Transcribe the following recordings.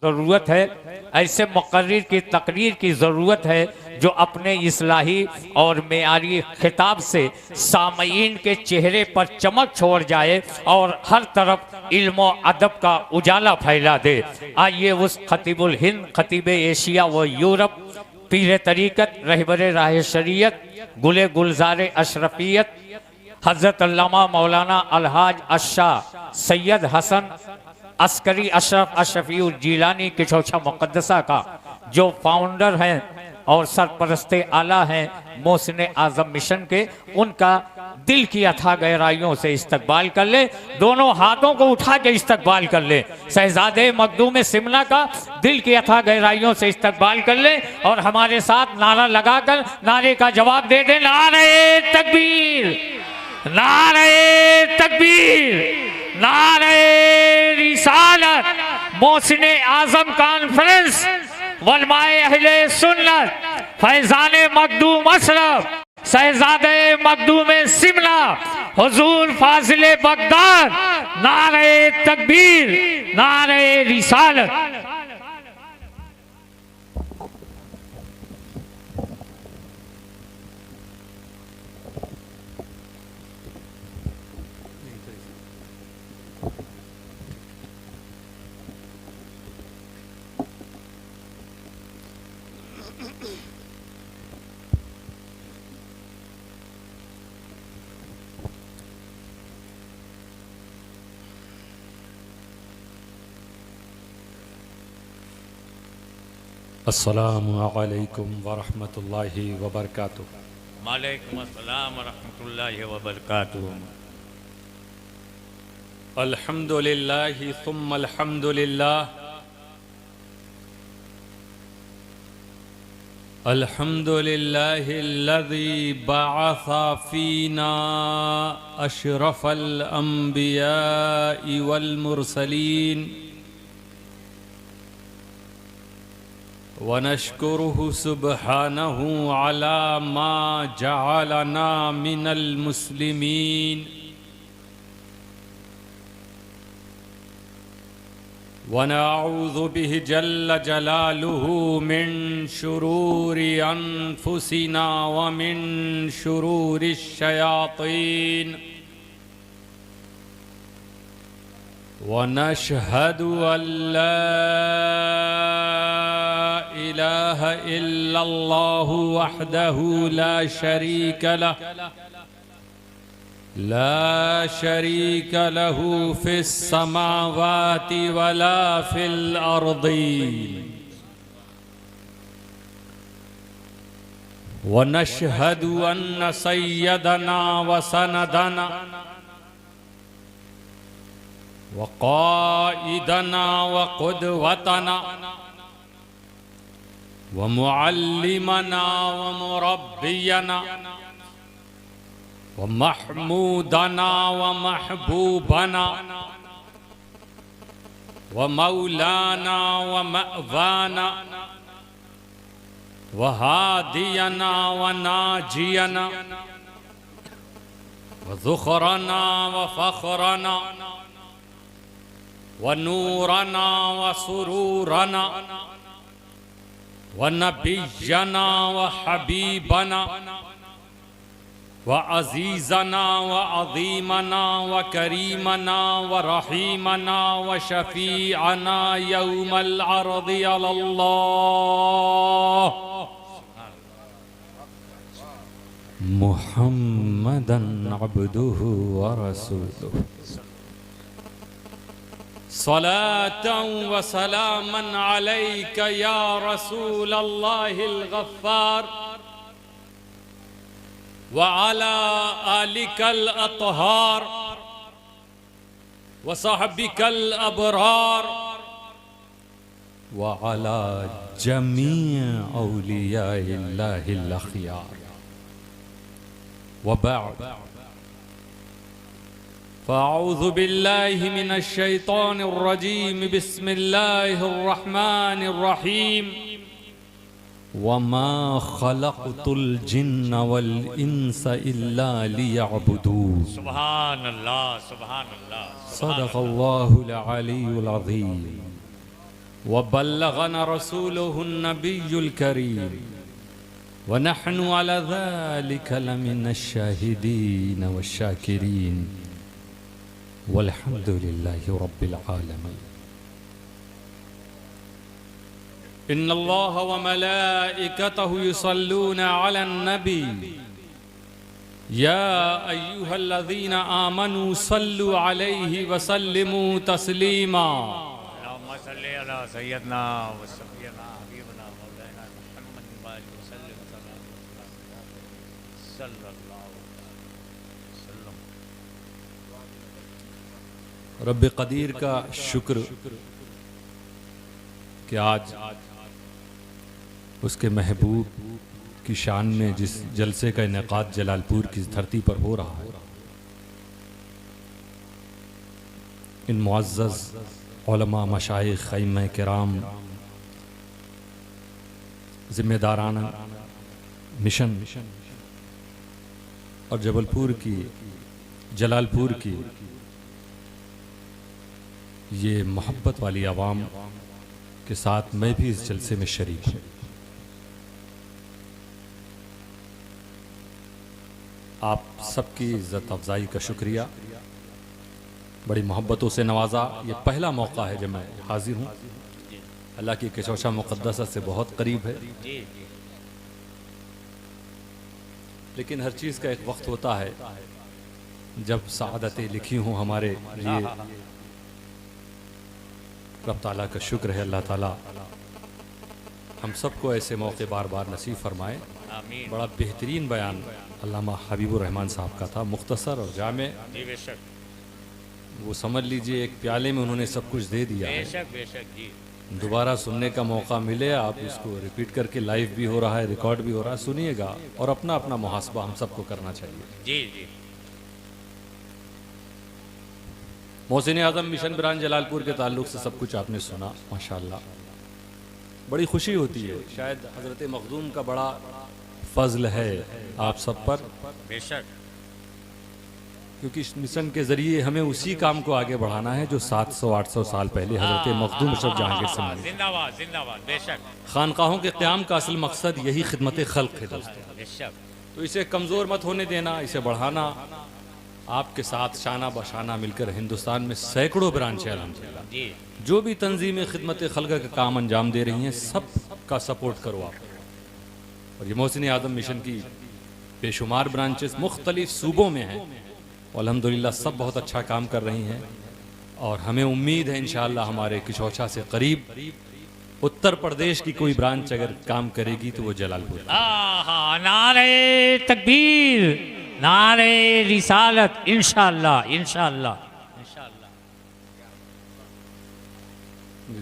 ज़रूरत है, ऐसे मुक़र्रिर की तकरीर की ज़रूरत है जो अपने इस्लाही और मेयारी खिताब से सामईन के चेहरे पर चमक छोड़ जाए और हर तरफ इल्म व अदब का उजाला फैला दे। आइए उस खतीबुल हिंद, खतीब एशिया व यूरोप, पीर तरीक़त, रहबर राह शरीयत, गुले गुलजार अशरफियत, हज़रत अल्लामा मौलाना अलहाज अशाह सैयद हसन अस्करी अशरफ अशफीउल जीलानी की चौछा मुक़द्दसा का जो फाउंडर हैं और सरपरस्ते आला हैं मोहसिन आज़म मिशन के, उनका दिल की अथाह गहराइयों से इस्तकबाल कर ले। दोनों हाथों को उठा के इस्तकबाल कर ले। शहजादे मखदूम सिमना का दिल की अथाह गहराइयों से इस्तकबाल कर ले और हमारे साथ नारा लगाकर नारे का जवाब दे दे। नारे तकबीर, नारे तकबीर, नारे रिसालत। मोहसिन आज़म कॉन्फ्रेंस, वलमाए अहले सुन्नत, फैज़ाने मखदूम अशरफ, शहजादे मखदूम सिमना, हुजूर फाजिले बगदाद। नारे तकबीर, नारे रिसालत। अस्सलामु अलैकुम वरहमतुल्लाहि वबरकातुहू। वालेकुम अस्सलाम वरहमतुल्लाहि वबरकातुहू। अल्हम्दुलिल्लाहि सुम्मा अल्हम्दुलिल्लाह, अल्हम्दुलिल्लाहिल्लज़ी बअसा फ़ीना अशरफ़ल अंबियाइ वल मुरसलीन वनश्कुरुहु सुब्हानहु अला मा जअलना मिनल मुस्लिमीन वनऊज़ु बिहि जल्ल जलालुहु मिन शुरूरि अनफुसिना व मिन शुरूरि शयातीन वनशहदु अल्ला इलाहा इल्लल्लाहु वहदहु ला शरीक लहु फिस समावाति वला फिल अर्दी वनशहदु अन्न सय्यदना व सनदना व क़ाइदना व क़ुदवतना व मुअल्लिमना व मुरब्बियना व महमूदना व महबूबना व मौलाना व मअवाना व हादियना व नाजियना व ज़ुख़रना व फ़ख़रना व नूरना व सुरूरना व नबिय्यना व हबीबना व अज़ीज़ना व अज़ीमना व करीमना व रहीमना व शफ़ीअना यौमल अर्ज़ि अलल्लाह मुहम्मदन अब्दुहु व रसूलुहु सलातन व सलामन अलैका या रसूल अल्लाहिल गफ्फार व अला आलिकल अतहार व सहबिकल अबरार व अला जमी औलियाइल्लाहिल अख़ियार व बअद फ़अऊज़ु बिल्लाहि मिनश शैतानिर रजीम बिस्मिल्लाहिर रहमानिर रहीम वमा ख़लक़तुल जिन्न वल इंस इल्ला लियअबुदून। सुभान अल्लाह, सुभान अल्लाह। सदक़ल्लाहुल अलीयुल अज़ीम। व बल्लगना रसूलुहुन नबियुल करीम व नहनु अला ज़ालिका लमिनश शाहिदीन वश्शाकिरीन वल्हम्दुलिल्लाहि रब्बिल आलमीन। इन्नल्लाह व मलाइकतहु युसल्लूना अलन नबी या अय्युहल्लज़ीना आमनू सल्लु अलैहि व सल्लिमू तस्लीमा। अल्लाहुम्मा सल्लि अला सय्यदना व सय्यदना हबीबना मौलाना मुहम्मद सल्लल्लाहु अलैहि वसल्लम। रब्बे कदीर का शुक्र कि आज उसके महबूब की शान में जिस जलसे का इनेकाद जलालपुर की धरती पर हो रहा है, इन मुअज़्ज़ज़ उलमा, मशाइख, अइम्मा किराम, जिम्मेदाराना मिशन और जबलपुर की, जलालपुर की ये मोहब्बत वाली आवाम के साथ मैं भी इस जलसे में शरीक हूँ। आप सबकी इज़्ज़त अफ़ज़ाई का शुक्रिया, बड़ी मोहब्बतों से नवाजा। ये पहला मौका है जब मैं हाजिर हूँ। अल्लाह की कशोशा मुक़द्दसा से बहुत करीब है, लेकिन हर चीज़ का एक वक्त होता है जब सआदतें लिखी हों हमारे लिए। रब ताला का शुक्र है, अल्लाह ताला हम सबको ऐसे मौके बार बार नसीब फरमाए। बड़ा बेहतरीन बयान अल्लामा हबीबुर रहमान साहब का था, मुख्तसर और जामे। वो समझ लीजिए एक प्याले में उन्होंने सब कुछ दे दिया है। दोबारा सुनने का मौका मिले, आप इसको रिपीट करके, लाइव भी हो रहा है, रिकॉर्ड भी हो रहा है, सुनिएगा और अपना अपना मुहासबा हम सबको करना चाहिए। जी। मोहसिन आज़म मिशन ब्रांच जलालपुर के ताल्लुक से सब कुछ आपने सुना, माशाअल्लाह बड़ी खुशी होती है। शायद हज़रत मखदूम का बड़ा फजल है आप सब पर, बेशक, क्योंकि इस मिशन के ज़रिए हमें उसी काम को आगे बढ़ाना है जो 700-800 साल पहले हज़रत मखदूम अशरफ जहांगीर से मिले। जिंदाबाद जिंदाबाद, बेशक। खानकाहों के क़याम का असल मकसद यही खिदमत खल्क़ है दोस्तों। बेशक। तो इसे कमज़ोर मत होने देना, इसे बढ़ाना। आपके साथ शाना बशाना मिलकर हिंदुस्तान में सैकड़ों ब्रांच है अल्हम्दुलिल्लाह। जो भी तंजीमें खिदमत खल्क़ का काम अंजाम दे रही हैं, सब का सपोर्ट करो आप। और ये मोहसिन आज़म मिशन की बेशुमार ब्रांचेस मुख्तलिफ सूबों में हैं, अल्हम्दुलिल्लाह सब बहुत अच्छा काम कर रही हैं। और हमें उम्मीद है इंशाअल्लाह हमारे किशोचा से करीब उत्तर प्रदेश की कोई ब्रांच अगर काम करेगी तो वो जलालपुर। नारे तकबीर, नारे रिसालत, इंशाअल्लाह इंशाअल्लाह।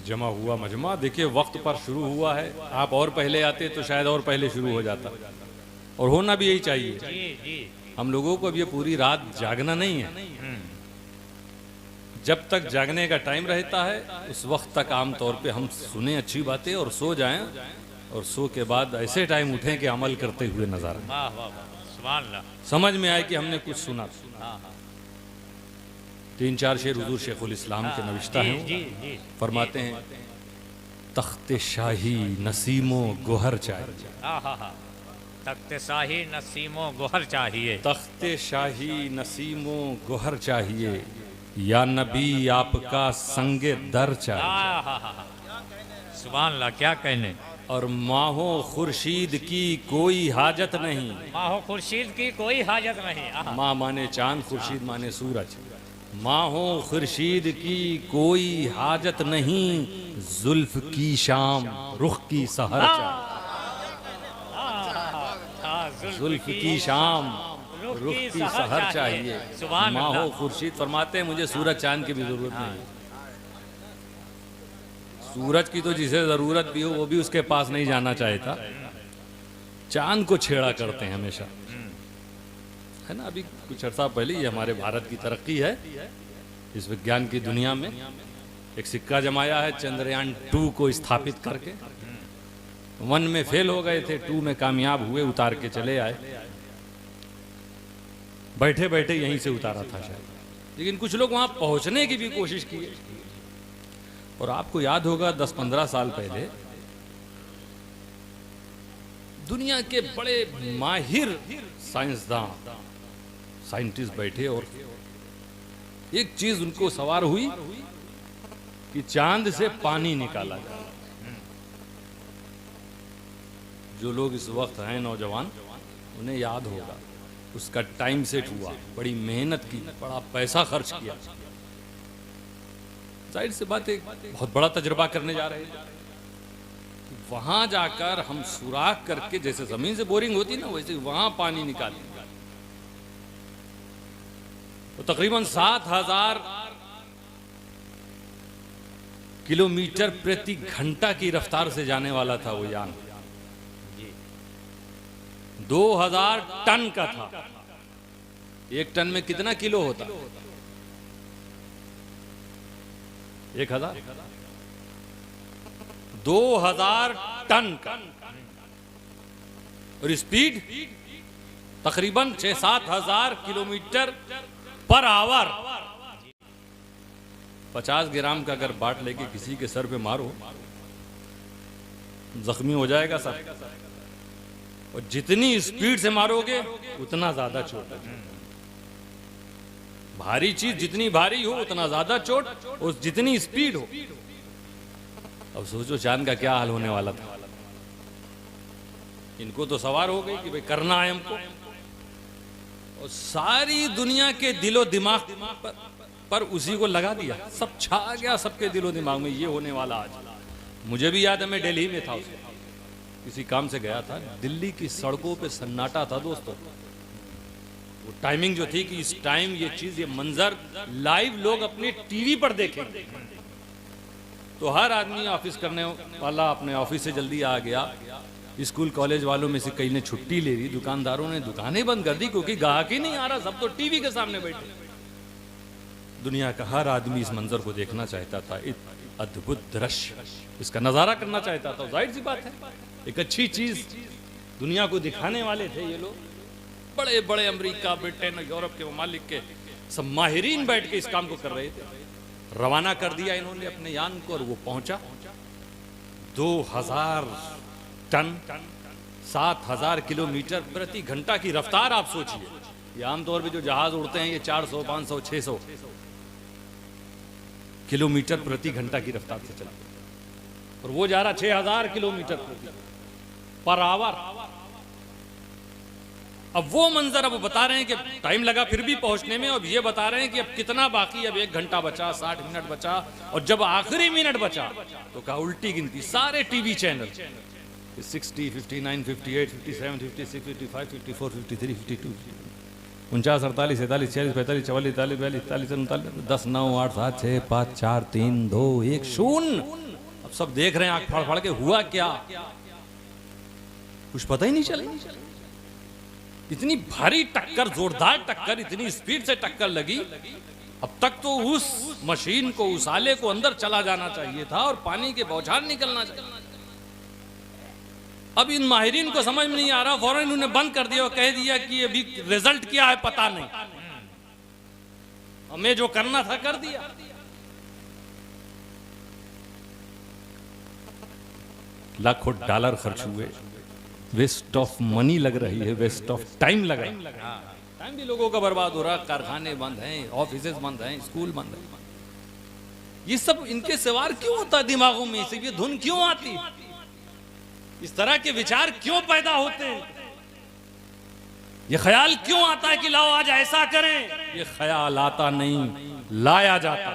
जमा हुआ मजमा, देखिए वक्त पर शुरू हुआ है। आप और पहले आते तो शायद और पहले शुरू हो जाता, और होना भी यही चाहिए। हम लोगों को अब ये पूरी रात जागना नहीं है। जब तक जागने का टाइम रहता है उस वक्त तक आम तौर पे हम सुने अच्छी बातें और सो जाएं, और सो के बाद ऐसे टाइम उठें कि अमल करते हुए नजर आए, समझ में आए कि हमने कुछ सुना। 3-4 शेर हुजूर शेखुल इस्लाम के नविश्ता हैं। फरमाते हैं, तख्ते शाही नसीमो गोहर चाहिए। तख्ते शाही नसीमो गोहर चाहिए। तख्ते शाही नसीमो गोहर चाहिए, या नबी आपका संगे दर चाहिए। सुभान अल्लाह, क्या कहने। और माहो खुर्शीद की कोई हाजत नहीं। माहो खुर्शीद की कोई हाजत नहीं। माँ माने चांद, खुर्शीद माने सूरज। माहो खुर्शीद की कोई हाजत नहीं, जुल्फ की शाम रुख की सहर चाहिए। जुल्फ की शाम रुख की सहर चाहिए। माहो खुर्शीद फरमाते हैं, मुझे सूरज चांद की भी जरूरत नहीं। सूरज की तो जिसे जरूरत भी हो वो भी उसके पास नहीं जाना चाहता, चांद को छेड़ा करते हैं हमेशा, है ना। अभी कुछ अर्सा पहले ये हमारे भारत की तरक्की है इस विज्ञान की दुनिया में। एक सिक्का जमाया है चंद्रयान 2 को स्थापित करके। 1 में फेल हो गए थे, 2 में कामयाब हुए, उतार के चले आए। बैठे बैठे यहीं से उतारा था शायद, लेकिन कुछ लोग वहां पहुंचने की भी कोशिश की। और आपको याद होगा 10-15 साल पहले दुनिया के बड़े माहिर साइंसदान साइंटिस्ट बैठे और एक चीज उनको सवार हुई कि चांद से पानी निकाला जाए। जो लोग इस वक्त हैं नौजवान, उन्हें याद होगा उसका टाइम सेट हुआ, बड़ी मेहनत की, बड़ा पैसा खर्च किया। जाहिर सी बात है बहुत बड़ा तजुर्बा करने जा रहे हैं। वहां जाकर हम सुराख करके, जैसे जमीन से बोरिंग होती ना, वैसे वहां पानी निकालेंगे। तो तकरीबन 7000 किलोमीटर प्रति घंटा की रफ्तार से जाने वाला था वो यान। 2000 टन का था। एक टन में कितना किलो होता? 1000। 2000 टन का, और स्पीड तकरीबन 6-7 हजार किलोमीटर पर आवर। 50 ग्राम का अगर बाट लेके किसी के सर पे मारो, जख्मी हो जाएगा सर। और जितनी स्पीड से मारोगे उतना ज्यादा चोट है। भारी चीज जितनी भारी हो उतना ज्यादा चोट, और जितनी स्पीड हो। अब सोचो चांद का क्या हाल होने वाला था। इनको तो सवार हो गई कि भाई करना है हमको, और सारी दुनिया के दिलो दिमाग पर उसी को लगा दिया। सब छा गया सबके दिलो दिमाग में, ये होने वाला आज। मुझे भी याद है, मैं दिल्ली में था, किसी काम से गया था। दिल्ली की सड़कों पे सन्नाटा था दोस्तों। वो टाइमिंग जो थी कि इस टाइम ये चीज, ये मंजर लाइव लोग अपने टीवी पर देखेंगे। तो हर आदमी ऑफिस करने वाला अपने ऑफिस से जल्दी आ गया। स्कूल कॉलेज वालों में से कई ने छुट्टी ले ली, दुकानदारों ने दुकानें बंद कर दी क्योंकि ग्राहक ही नहीं आ रहा, सब तो टीवी के सामने बैठे। दुनिया का हर आदमी इस मंजर को देखना चाहता था, अद्भुत दृश्य, इसका नजारा करना चाहता था। जाहिर सी बात है, एक अच्छी चीज दुनिया को दिखाने वाले थे ये लोग। बड़े बड़े अमेरिका, ब्रिटेन, यूरोप के ममालिक के सब माहिरीन बैठ के इस काम को कर रहे थे। रवाना कर दिया इन्होंने अपने यान को, और वो पहुंचा 2000 टन, 7000 किलोमीटर प्रति घंटा की रफ्तार। आप सोचिए, ये आमतौर पे जो जहाज उड़ते हैं ये 400, 500, 600 किलोमीटर प्रति घंटा की रफ्तार से चलते हैं, और वो जा रहा 6000 किलोमीटर पर आवर। अब वो मंजर, अब वो बता रहे हैं कि टाइम लगा फिर भी पहुंचने में, अब ये बता रहे हैं कि अब कितना बाकी, अब 1 घंटा बचा, 60 मिनट बचा। और जब आखिरी मिनट बचा तो कहा उल्टी गिनती, सारे टीवी चैनल 60, 59, 58, 57, 56, 55, 54, 53, 52, 49, 48, 47, 46, 45, 44, 45, 46, 49, 10, 9, 8, 7, 6, 5, 4, 3, 2, 1, 0। अब सब देख रहे हैं आंख फाड़ फाड़ के, हुआ क्या कुछ पता ही नहीं चला। इतनी भारी टक्कर, जोरदार टक्कर, इतनी स्पीड से टक्कर लगी। अब तक तो उस मशीन को, उस आले को अंदर चला जाना चाहिए था और पानी के बौछार निकलना चाहिए। अब इन माहिरीन को समझ में नहीं आ रहा, फौरन इन्होंने बंद कर दिया और कह दिया कि अभी रिजल्ट क्या है पता नहीं, हमें जो करना था कर दिया। लाखों डॉलर खर्च हुए, वेस्ट ऑफ मनी लग रही है, वेस्ट ऑफ टाइम लग रहा है। टाइम भी लोगों का बर्बाद हो रहा है, कारखाने बंद हैं, ऑफिसेज बंद हैं, स्कूल बंद हैं। ये सब इनके सवार क्यों होता है दिमागों में, से ये धुन क्यों आती, इस तरह के विचार क्यों पैदा होते हैं, ये ख्याल क्यों आता है कि लाओ आज ऐसा करें। ये ख्याल आता नहीं, लाया जाता,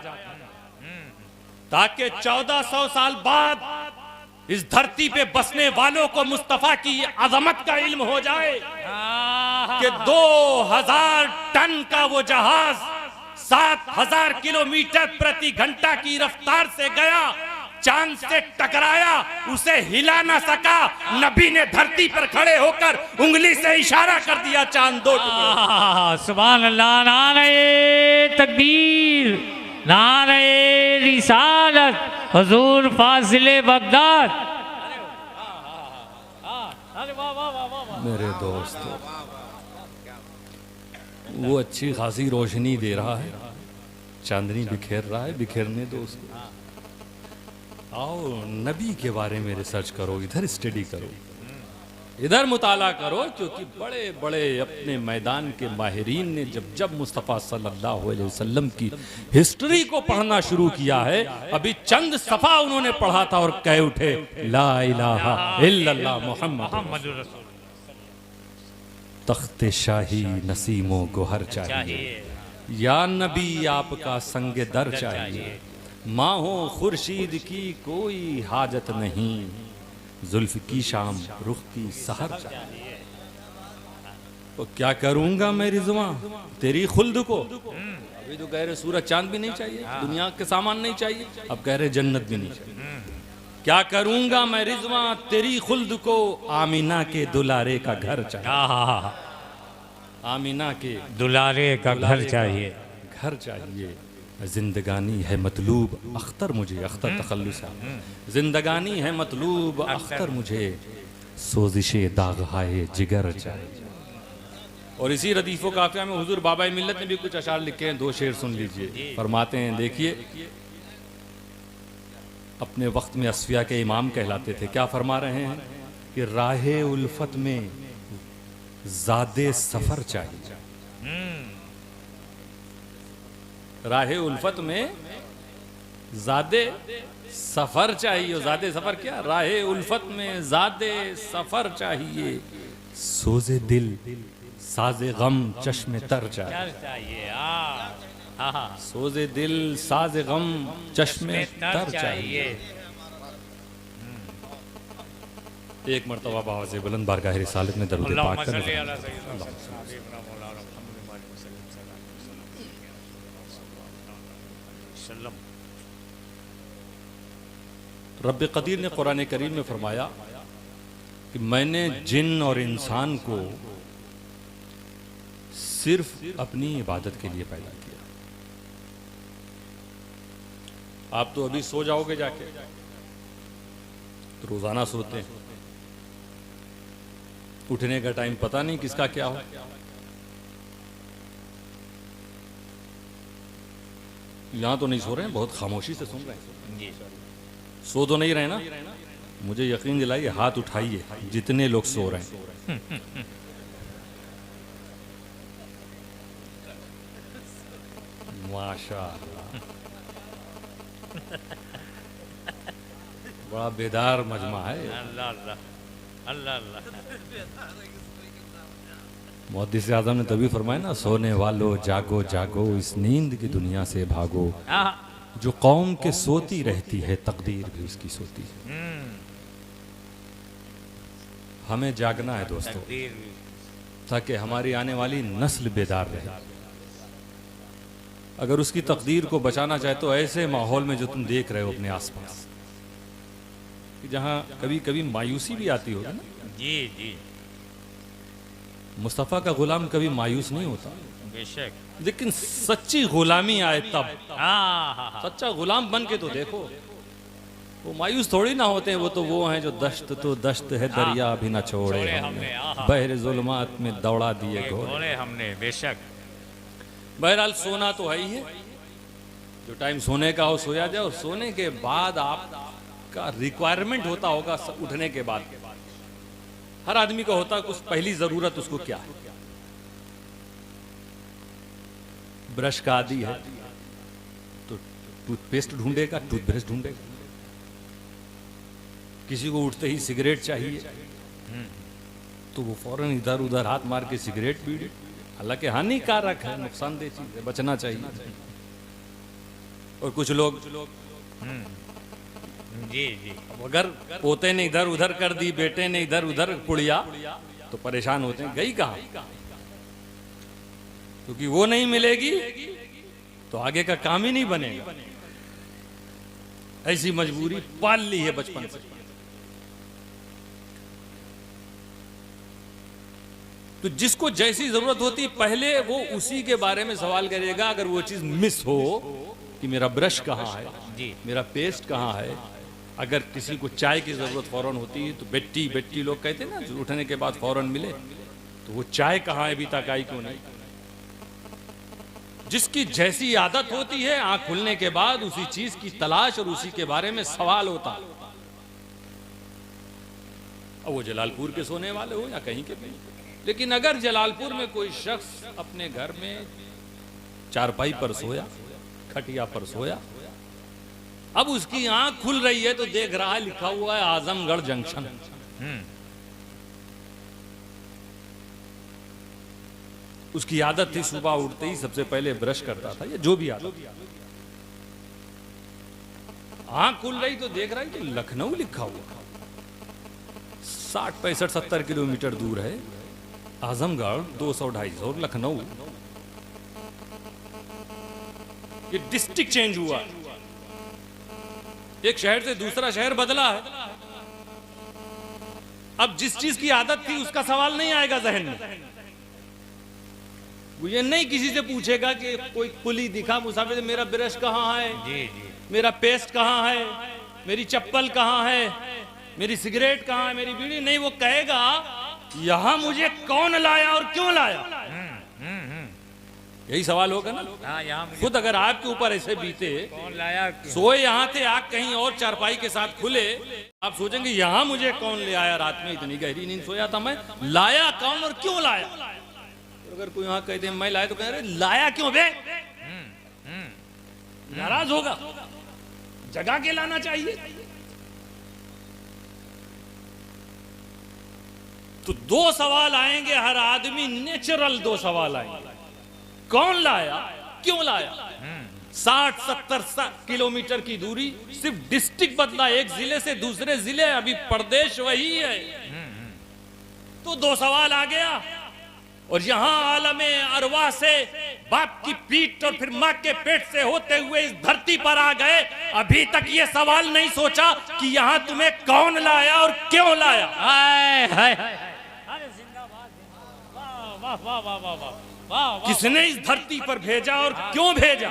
ताकि 1400 साल बाद इस धरती पे बसने वालों को मुस्तफा की अजमत का इल्म हो जाए कि 2000 टन का वो जहाज 7000 किलोमीटर प्रति घंटा की रफ्तार से गया, चांद से टकराया, उसे हिला ना सका। नबी ने धरती पर खड़े होकर उंगली से इशारा कर दिया, चांद दो टुकड़े। सुभान अल्लाह, नारे तकबीर, नारे रिसालत, हुजूर फाजिले बगदाद। मेरे दोस्तों, वो अच्छी खासी रोशनी दे रहा है, चांदनी बिखेर रहा है, बिखेरने दो उसको। आओ नबी के बारे में रिसर्च करो, इधर स्टडी करो, इधर मुताला करो, क्योंकि बड़े बड़े अपने मैदान के माहिरीन ने जब जब मुस्तफ़ा सल्लल्लाहु अलैहि वसल्लम की हिस्ट्री को पढ़ना शुरू किया है, अभी चंद सफ़ा उन्होंने पढ़ा था और कह उठे ला इलाहा इल्लल्लाह मुहम्मद। तख्ते शाही नसीमों गोहर चाहिए, या नबी आपका संग दर चाहिए, माहो खुर्शीद की कोई हाजत नहीं, जुल्फ की शाम रुख की सहर चाहिए। तो क्या करूंगा मैं रिजवा तेरी खुल्द को, अभी तो कह रहे सूरज चांद भी नहीं चाहिए, दुनिया के सामान नहीं चाहिए, अब कह रहे जन्नत भी नहीं चाहिए। क्या करूंगा मैं रिजवा तेरी खुल्द को, आमीना के दुलारे का घर चाहिए, आमीना के दुलारे का घर चाहिए, घर चाहिए। जिंदगानी है मतलूब अख्तर मुझे, अख्तर तखल्लुसा, जिंदगानी है मतलूब अख्तर मुझे, सोजिशे दाग हाय जिगर चाहिए। और इसी रदीफ़ो काफ़िया में हुजूर बाबा मिल्लत ने भी कुछ अशार लिखे हैं, 2 शेर सुन लीजिए। फरमाते हैं, देखिए अपने वक्त में असफिया के इमाम कहलाते थे, क्या फरमा रहे हैं कि राहे उल्फत में ज़ादे सफ़र चाहिए, राहे उल्फत में ज़ादे सफ़र चाहिए। ज़ादे सफ़र क्या, राहे उल्फत में ज़ादे सफ़र चाहिए, सोज़े दिल साज़े गम चश्मे तर चाहिए, सोज़े दिल साज़े गम चश्मे तर चाहिए। एक मरतबा बाबा से बुलंद बारगाह रिसालत में दरूद पाक करना। रब्बे कदीर ने कुरान करीम में फरमाया कि मैंने जिन और इंसान को सिर्फ अपनी इबादत के लिए पैदा किया। आप तो अभी सो जाओगे जाके, तो रोजाना सोते हैं, उठने का टाइम पता नहीं किसका क्या हो। यहां तो नहीं सो रहे हैं, बहुत खामोशी से सुन रहे हैं। सो तो नहीं रहे ना, मुझे यकीन दिलाइए, हाथ उठाइए जितने लोग सो रहे हैं। माशाअल्लाह, बड़ा बेदार मजमा है। अल्लाह अल्लाह अल्लाह अल्लाह। मुहद्दिस आज़म ने तभी फरमाया ना, सोने वालों जागो जागो, इस नींद की दुनिया से भागो, जो कौम के सोती रहती है तकदीर भी उसकी सोती है। हमें जागना है दोस्तों, ताकि हमारी आने वाली नस्ल बेदार रहे। अगर उसकी तकदीर को बचाना चाहे तो ऐसे माहौल में जो तुम देख रहे हो अपने आसपास, जहां कभी कभी मायूसी भी आती होगी ना। जी जी, मुस्तफ़ा का गुलाम कभी मायूस नहीं होता, बेशक, लेकिन सच्ची गुलामी आए तब, सच्चा गुलाम बन के तो देखो, वो मायूस थोड़ी ना होते हैं। वो तो वो हैं जो दश्त तो दश्त है दरिया भी ना छोड़े हमने, बहरे जुल्मात में दौड़ा दिए घोड़े हमने, बेशक। बहरहाल सोना तो है ही है, जो टाइम सोने का हो सोया जाए। और सोने के बाद आपका रिक्वायरमेंट होता होगा उठने के बाद, हर आदमी का होता है कुछ पहली जरूरत उसको क्या है। ब्रश का आदि है तो टूथपेस्ट ढूंढेगा, टूथब्रश ढूंढेगा। किसी को उठते ही सिगरेट चाहिए तो वो फौरन इधर उधर हाथ मार के सिगरेट पी, हालांकि हानिकारक है, नुकसानदेह चीज है, बचना चाहिए। और कुछ लोग जी जी, अगर पोते ने इधर उधर कर दी, बेटे ने इधर उधर पुड़िया, तो परेशान होते हैं, गई कहाँ? क्योंकि वो नहीं मिलेगी तो आगे का काम ही नहीं बनेगा। ऐसी मजबूरी पाल ली है बचपन से। तो जिसको जैसी जरूरत होती पहले वो उसी के बारे में सवाल करेगा। अगर वो चीज मिस हो कि मेरा ब्रश कहाँ है जी, मेरा पेस्ट कहाँ है, अगर किसी को चाय की जरूरत फौरन होती है तो बेटी बेटी लोग कहते हैं ना, उठने के बाद फौरन मिले, तो वो चाय कहाँ है अभी तक आई क्यों नहीं। जिसकी जैसी आदत होती है, आंख खुलने के बाद उसी चीज की तलाश और उसी के बारे में सवाल होता। अब वो जलालपुर के सोने वाले हो या कहीं के कहीं, लेकिन अगर जलालपुर में कोई शख्स अपने घर में चारपाई पर सोया, खटिया पर सोया, अब उसकी आंख खुल रही है तो देख रहा है लिखा हुआ है आजमगढ़ जंक्शन। उसकी आदत थी सुबह उठते ही सबसे पहले ब्रश करता था, या जो भी आदत। आंख खुल रही तो देख रहा है कि लखनऊ लिखा हुआ, 60, 65, 70 किलोमीटर दूर है आजमगढ़, 200, 250, लखनऊ। ये डिस्ट्रिक्ट चेंज हुआ, एक शहर से दूसरा शहर बदला है। अब जिस चीज की आदत थी उसका सवाल नहीं आएगा जहन में। वो ये नहीं किसी से पूछेगा कि कोई कुली दिखा मुसाफिर, मेरा ब्रश कहाँ है, जी जी, मेरा पेस्ट कहाँ है, मेरी चप्पल कहाँ है, मेरी सिगरेट कहाँ है, मेरी बीड़ी नहीं। वो कहेगा यहां मुझे कौन लाया और क्यों लाया। यही सवाल होगा ना। हाँ, यहाँ मुझे खुद अगर आपके ऊपर ऐसे बीते, कौन लाया, क्यों? सोए यहाँ थे, आग कहीं और चारपाई के साथ खुले, आप सोचेंगे यहाँ मुझे कौन ले आया, रात में इतनी गहरी नींद सोया था मैं, लाया कौन और क्यों लाया। तो अगर कोई यहाँ कहते हैं मैं लाया, तो कह रहे लाया क्यों बे, नाराज होगा, जगा के लाना चाहिए। तो दो सवाल आएंगे हर आदमी, नेचुरल दो सवाल आएंगे, कौन लाया, क्यों लाया। 60-70 किलोमीटर की दूरी, सिर्फ डिस्ट्रिक्ट बदला, एक जिले से दूसरे जिले, अभी प्रदेश वही है। तो दो सवाल आ गया। और यहां आलमे अरवाह से बाप की पीठ और फिर मां के पेट से होते हुए इस धरती पर आ गए, अभी तक ये सवाल नहीं सोचा कि यहां तुम्हें कौन लाया और क्यों लाया। हाय हाय हाय, अरे जिंदाबाद, वाह वाह वाह वाह वाह वाह, किसने इस धरती पर भेजा और क्यों भेजा।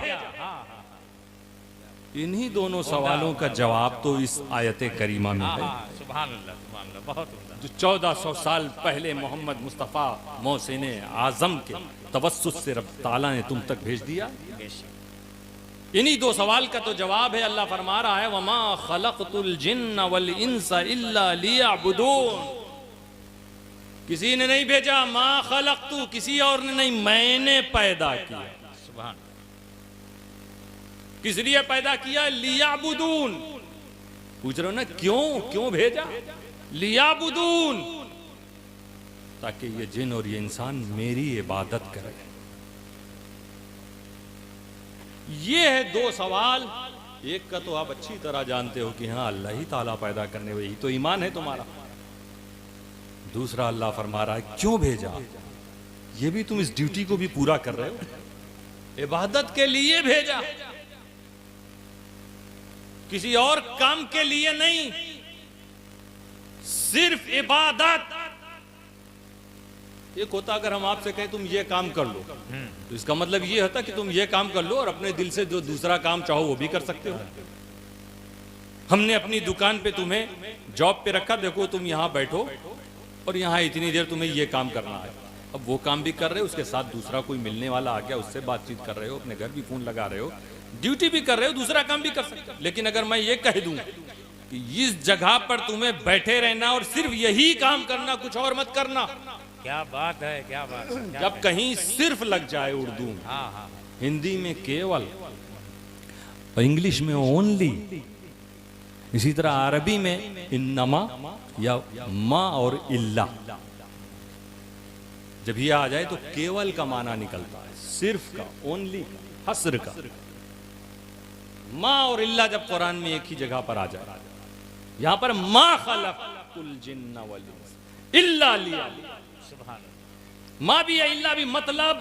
इन्हीं दोनों सवालों का जवाब तो इस आयते करीमा में है, सुभान अल्लाह, सुभान अल्लाह, बहुत उम्दा। जो 1400 साल पहले मोहम्मद मुस्तफ़ा मोहसिन आजम के तवस्सुत से रब ताला ने तुम तक भेज दिया। इन्हीं दो सवाल का तो जवाब है। अल्लाह फरमा रहा है वमा खलक़तुल जिन्न वल इंसा इल्ला लियअबुदून। किसी ने नहीं भेजा, मा खलक़तु, किसी और ने नहीं, मैंने पैदा किया। सुभान, किस लिए पैदा किया, लियाबुदून। पूछ रहे हो ना क्यों, क्यों भेजा, लियाबुदून, ताकि ये जिन और ये इंसान मेरी इबादत करें। ये है दो सवाल। एक का तो आप अच्छी तरह जानते हो कि हाँ अल्लाह ही ताला पैदा करने, वही तो ईमान है तुम्हारा। दूसरा अल्लाह फरमा रहा है क्यों भेजा, ये भी तुम इस ड्यूटी को भी पूरा कर रहे हो, इबादत के लिए भेजा, किसी और काम के लिए नहीं, सिर्फ इबादत। एक होता अगर हम आपसे कहें तुम ये काम कर लो, तो इसका मतलब ये होता कि तुम ये काम कर लो और अपने दिल से जो दूसरा काम चाहो वो भी कर सकते हो। हमने अपनी दुकान पे तुम्हें जॉब पे रखा, देखो तुम यहां बैठो और यहां इतनी देर तुम्हें ये काम करना है। अब वो काम भी कर रहे हो, उसके साथ दूसरा कोई मिलने वाला आ गया, उससे बातचीत कर रहे हो, अपने घर भी फोन लगा रहे हो, ड्यूटी भी कर रहे हो, दूसरा काम भी कर सकते हो। लेकिन अगर मैं ये कह दूं कि इस जगह पर तुम्हें बैठे रहना और सिर्फ यही काम करना, कुछ और मत करना, क्या बात है, क्या बात है, क्या जब कहीं सिर्फ लग जाए उर्दू में, हाँ हाँ, हिंदी में केवल और इंग्लिश में ओनली, इसी तरह अरबी में इन्नमा या मा और इल्ला, जब ये आ जाए तो केवल का माना निकलता है, सिर्फ का, ओनली का, हस्र का। मा और इल्ला जब कुरान में एक ही जगह पर आ जाए, यहां पर मा खलक़तुल जिन्न वल इंस इल्ला लिया, माँ भी है इल्ला भी, मतलब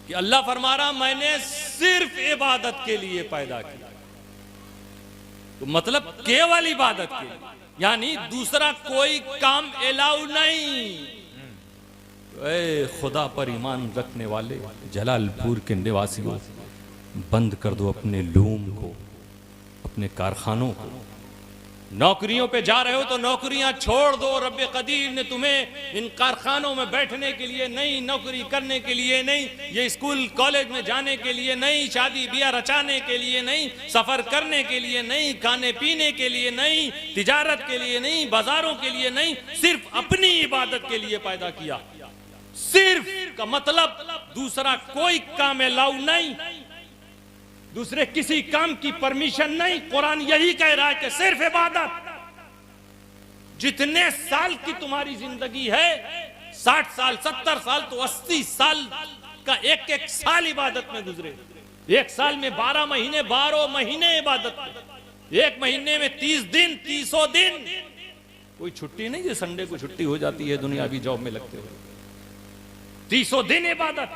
कि अल्लाह फरमा रहा मैंने सिर्फ इबादत के लिए पैदा किया, तो मतलब केवल इबादत के लिए, यानी दूसरा कोई काम अलाउ नहीं। ए खुदा पर ईमान रखने वाले जलालपुर के निवासियों, बंद कर दो अपने लूम को, अपने कारखानों को, नौकरियों पे जा रहे हो तो नौकरियां छोड़ दो। रब्बे कदीर ने तुम्हें इन कारखानों में बैठने के लिए नहीं, नौकरी करने के लिए नहीं, ये स्कूल कॉलेज में जाने के लिए नहीं, शादी ब्याह रचाने के लिए नहीं, सफर करने के लिए नहीं, खाने पीने के लिए नहीं, तिजारत के लिए नहीं, बाजारों के लिए नहीं, सिर्फ अपनी इबादत के लिए पैदा किया। सिर्फ का मतलब दूसरा कोई काम अलाउ नहीं, दूसरे किसी काम की परमिशन नहीं। कुरान यही कह रहा है कि सिर्फ इबादत। जितने साल की तुम्हारी जिंदगी है, 60 साल 70 साल तो 80 साल का एक एक साल इबादत में गुजरे। एक साल में 12 महीने, 12 महीने इबादत में। एक महीने में 30 दिन, 30 दिन। कोई छुट्टी नहीं, जो संडे को छुट्टी हो जाती है दुनियावी जॉब में लगते हुए। 30 दिन इबादत,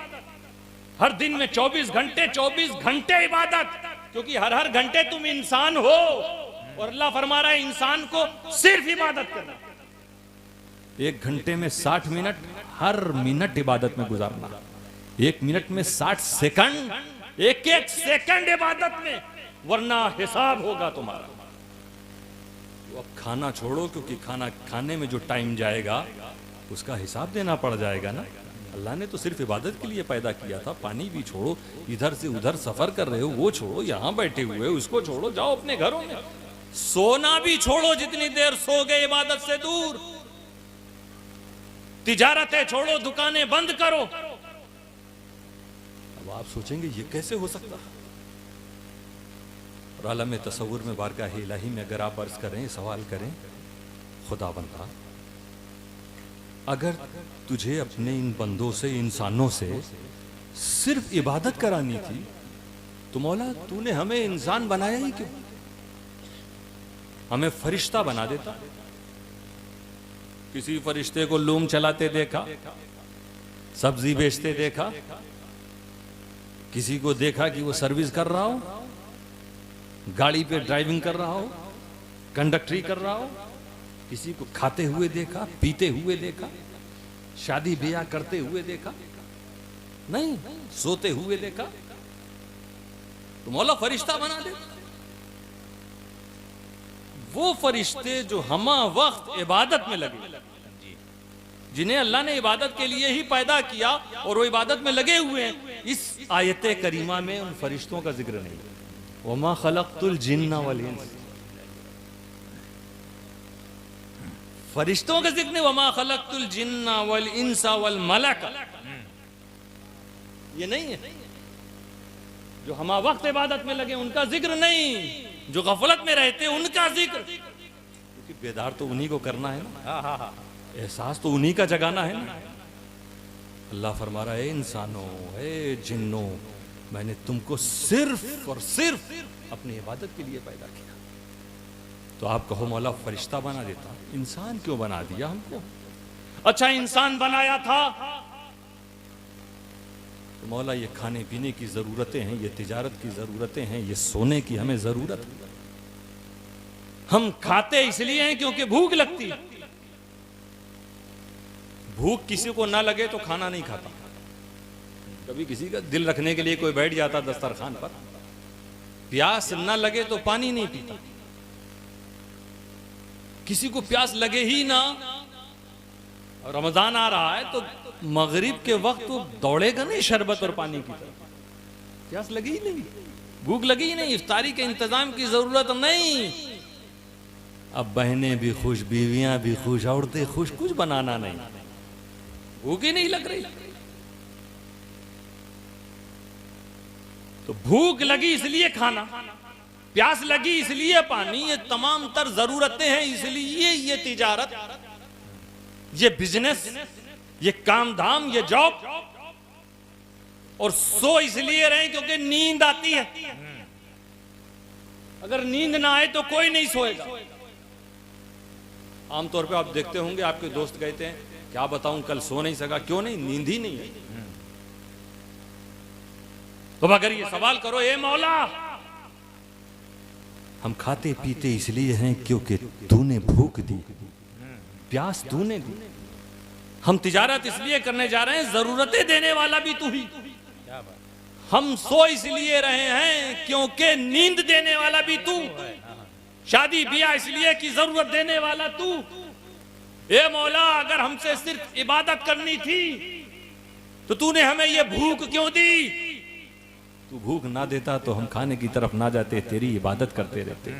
हर दिन में 24 घंटे इबादत, क्योंकि हर हर घंटे तुम इंसान हो और अल्लाह फरमा रहा है इंसान को सिर्फ इबादत करना। 1 घंटे में 60 मिनट, हर मिनट इबादत में गुजारना। 1 मिनट में 60 सेकंड, एक एक सेकंड इबादत में, वरना हिसाब होगा तुम्हारा। तो अब खाना छोड़ो, क्योंकि खाना खाने में जो टाइम जाएगा उसका हिसाब देना पड़ जाएगा ना। अल्लाह ने तो सिर्फ इबादत के लिए पैदा किया था। पानी भी छोड़ो, इधर से उधर सफर कर रहे हो वो छोड़ो, यहां बैठे हुए हो उसको छोड़ो, जाओ अपने घरों में। सोना भी छोड़ो, जितनी देर सो गए इबादत से दूर। तिजारतें छोड़ो, दुकानें बंद करो। अब आप सोचेंगे ये कैसे हो सकता है? और आलम तसव्वुर में बारगाह इलाही में अगर आप अर्ज करें, सवाल करें, खुदा बंदा अगर तुझे अपने इन बंदों से, इंसानों से सिर्फ इबादत करानी थी तो मौला तूने हमें इंसान बनाया ही क्यों? हमें फरिश्ता बना देता। किसी फरिश्ते को लूम चलाते देखा, सब्जी बेचते देखा, किसी को देखा कि वो सर्विस कर रहा हो, गाड़ी पे ड्राइविंग कर रहा हो, कंडक्टरी कर रहा हो, किसी को खाते हुए देखा, पीते हुए देखा, शादी ब्याह करते हुए देखा? नहीं, सोते हुए देखा। तो मौला फरिश्ता बना दे। वो फरिश्ते जो हमा वक्त इबादत में लगे, जिन्हें अल्लाह ने इबादत के लिए ही पैदा किया और वो इबादत में लगे हुए हैं, इस आयत करीमा में उन फरिश्तों का जिक्र नहीं। वमा खलक़तुल जिन्ना वल इंस, फरिश्तों का जिक्र नहीं। वमा खलक़तुल जिन्ना वल इंसा वल मलक, ये नहीं है। जो हमा वक्त इबादत में लगे उनका जिक्र नहीं, जो गफलत में रहते उनका जिक्र। क्योंकि बेदार तो उन्हीं को करना है ना, एहसास तो उन्हीं का जगाना है ना। अल्लाह फरमा रहा है, इंसानों, ए जिन्नों, मैंने तुमको सिर्फ और सिर्फ अपनी इबादत के लिए पैदा किया। तो आप कहो मौला फरिश्ता बना देता, इंसान क्यों बना दिया हमको? अच्छा इंसान बनाया था तो मौला ये खाने पीने की जरूरतें हैं, ये तिजारत की जरूरतें हैं, ये सोने की हमें जरूरत है। हम खाते इसलिए हैं क्योंकि भूख लगती है। भूख किसी को ना लगे तो खाना नहीं खाता। कभी किसी का दिल रखने के लिए कोई बैठ जाता दस्तरखान पर, प्यास ना लगे तो पानी नहीं पीता। किसी को प्यास लगे ही ना, रमजान आ रहा है तो मगरिब के वक्त वो दौड़ेगा नहीं शरबत और पानी की तरफ। प्यास लगी ही नहीं, भूख लगी ही नहीं, इफ्तारी के इंतजाम की जरूरत नहीं। अब बहनें भी खुश, बीवियां भी खुश, औरतें खुश, कुछ बनाना नहीं, भूख ही नहीं लग रही। तो भूख लगी इसलिए खाना, प्यास लगी इसलिए पानी, ये तमाम तर जरूरतें हैं इसलिए ये तिजारत, ये बिजनेस, ये काम धाम, ये जॉब। और सो इसलिए रहे क्योंकि नींद आती है। अगर नींद ना आए तो कोई नहीं सोएगा। आमतौर पे आप देखते होंगे आपके दोस्त कहते हैं क्या बताऊं कल सो नहीं सका, क्यों नहीं? नींद ही नहीं है। तो अगर ये सवाल करो, ए मौला हम खाते पीते इसलिए हैं क्योंकि तूने भूख दी, प्यास तूने दी। हम तिजारत इसलिए करने जा रहे हैं, जरूरतें देने वाला भी तू ही। हम सो इसलिए रहे हैं क्योंकि नींद देने वाला भी तू। शादी ब्याह इसलिए की जरूरत देने वाला तू। ए मौला, अगर हमसे सिर्फ इबादत करनी थी तो तूने हमें ये भूख क्यों दी? तू भूख ना देता तो हम खाने की तरफ ना जाते, तेरी इबादत करते रहते।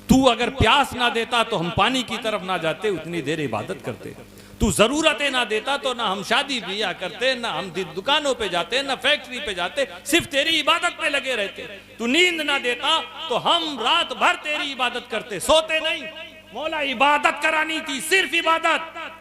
तू अगर प्यास ना देता तो हम पानी की तरफ ना जाते, उतनी देर इबादत करते। तू जरूरतें ना देता तो ना हम शादी ब्याह करते, ना हम दुकानों पे जाते, ना फैक्ट्री पे जाते, सिर्फ तेरी इबादत में लगे रहते। तू नींद ना देता तो हम रात भर तेरी इबादत करते, सोते नहीं। मौला, इबादत करानी थी, सिर्फ इबादत।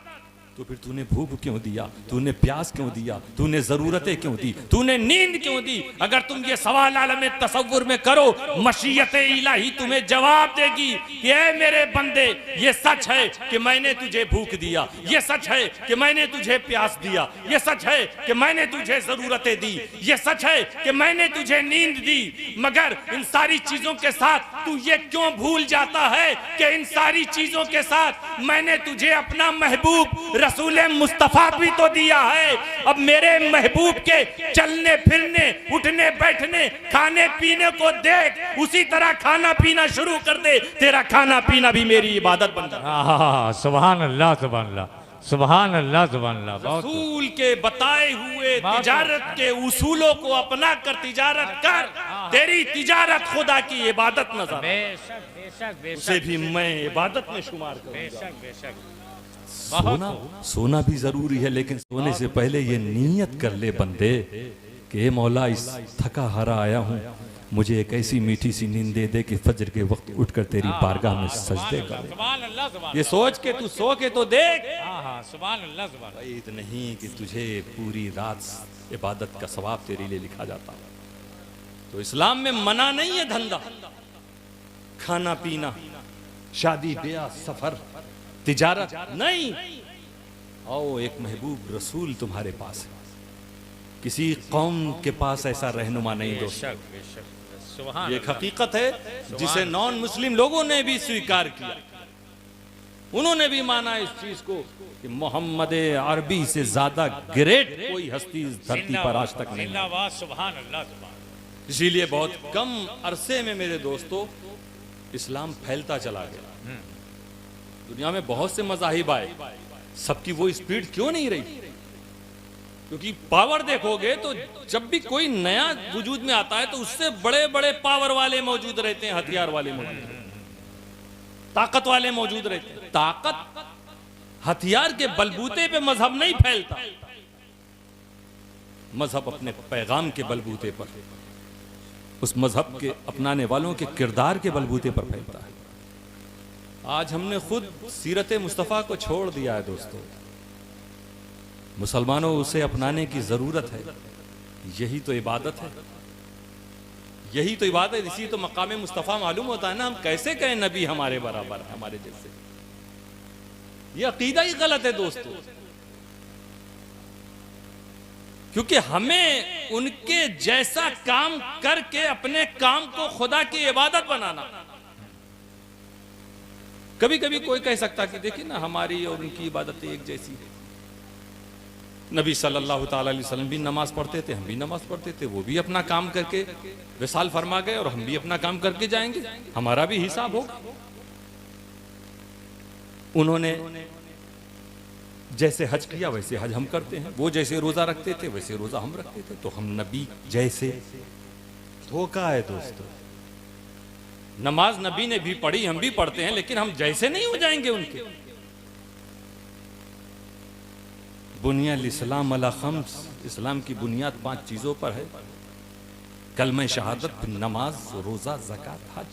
तो फिर तूने भूख क्यों दिया? तूने प्यास क्यों दिया? तूने जरूरतें क्यों दी? तूने नींद क्यों दी? अगर तुम ये सवाल आलम तसव्वुर में करो, मशीयत इलाही तुम्हें जवाब देगी कि ऐ मेरे बंदे, ये सच है कि मैंने तुझे भूख दिया, ये सच है कि मैंने तुझे प्यास दिया, ये सच है कि मैंने तुझे जरूरतें दी, ये सच है कि मैंने तुझे नींद दी। मगर इन सारी चीजों के साथ तू ये क्यों भूल जाता है कि इन सारी चीजों के साथ मैंने तुझे अपना महबूब रसूल मुस्तफा भी तो दिया है। अब मेरे महबूब के चलने फिरने, उठने बैठने, खाने पीने को देख, उसी तरह खाना पीना शुरू कर दे। तेरा खाना पीना भी मेरी इबादत बन जाए। सुभान अल्लाह, सुभान अल्लाह, सुभान अल्लाह, सुभान अल्लाह। रसूल के बताए हुए तिजारत के उसूलों को अपना कर तिजारत कर। तेरी तिजारत खुदा की इबादत नजर, बेशक बेशक बेशक, उसे भी मैं इबादत में शुमार करूंगा। बेशक बेशक। सोना भी जरूरी है, लेकिन सोने से पहले ये नियत कर ले बंदे कि ए मौला, इस थका हारा आया हूँ, मुझे एक ऐसी मीठी सी नींद दे दे कि फजर के वक्त उठकर तेरी बारगाह में सजदे कर। ये सोच के तू सो के तो देख। सुभान अल्लाह, सुभान अल्लाह। ईद नहीं कि तुझे पूरी रात इबादत का सवाब तेरे लिए लिखा जाता। तो इस्लाम में मना नहीं है धंधा, खाना पीना, शादी ब्याह, सफर, तिजारत नहीं। आओ, एक महबूब रसूल तुम्हारे पास है, किसी कौम के पास ऐसा रहनुमा नहीं दोस्तों। ये एक हकीकत है जिसे नॉन मुस्लिम लोगों ने भी स्वीकार किया। उन्होंने भी माना इस चीज को कि मोहम्मद अरबी से ज्यादा ग्रेट कोई हस्ती इस धरती पर आज तक नहीं। सुभान अल्लाह, सुभान। इसीलिए बहुत कम अरसे में मेरे दोस्तों इस्लाम फैलता चला गया। दुनिया में बहुत से मज़ाहिब आए, सबकी वो स्पीड क्यों नहीं रही? क्योंकि पावर देखोगे तो जब भी कोई नया वजूद में आता है तो उससे बड़े बड़े पावर वाले मौजूद रहते हैं, हथियार वाले मौजूद रहते हैं, ताकत वाले मौजूद रहते हैं। ताकत, हथियार के बलबूते पे मजहब नहीं फैलता। मजहब अपने पैगाम के बलबूते पर, उस मजहब के अपनाने वालों के किरदार के बलबूते पर फैलता है। आज हमने खुद सीरत मुस्तफ़ा को छोड़ दिया है दोस्तों। मुसलमानों, उसे अपनाने की जरूरत है। यही तो इबादत है, यही तो इबादत। इसी तो मकाम मुस्तफ़ा मालूम होता है ना। हम कैसे कहें नबी हमारे बराबर, हमारे जैसे? ये अकीदा ही गलत है दोस्तों, क्योंकि हमें उनके जैसा काम करके अपने काम को खुदा की इबादत बनाना। कभी कभी कोई कह सकता कि देखिए ना, हमारी और उनकी इबादत एक जैसी है। नबी सल्लल्लाहु ताला अलैहि वसल्लम भी नमाज पढ़ते थे, हम भी नमाज पढ़ते थे, वो भी अपना काम करके विसाल फरमा गए और हम भी अपना काम करके जाएंगे, हमारा भी हिसाब होगा। उन्होंने जैसे हज किया वैसे हज हम करते हैं, वो जैसे रोजा रखते थे वैसे रोजा हम रखते थे, तो हम नबी जैसे। धोखा है दोस्तों। नमाज नबी ने भी पढ़ी, हम भी पढ़ते हैं, लेकिन हम जैसे नहीं हो जाएंगे उनके। बुनियाद इस्लाम अला खम्स, इस्लाम की बुनियाद 5 चीजों पर है। कलमे शहादत, नमाज, रोजा, ज़कात, हज।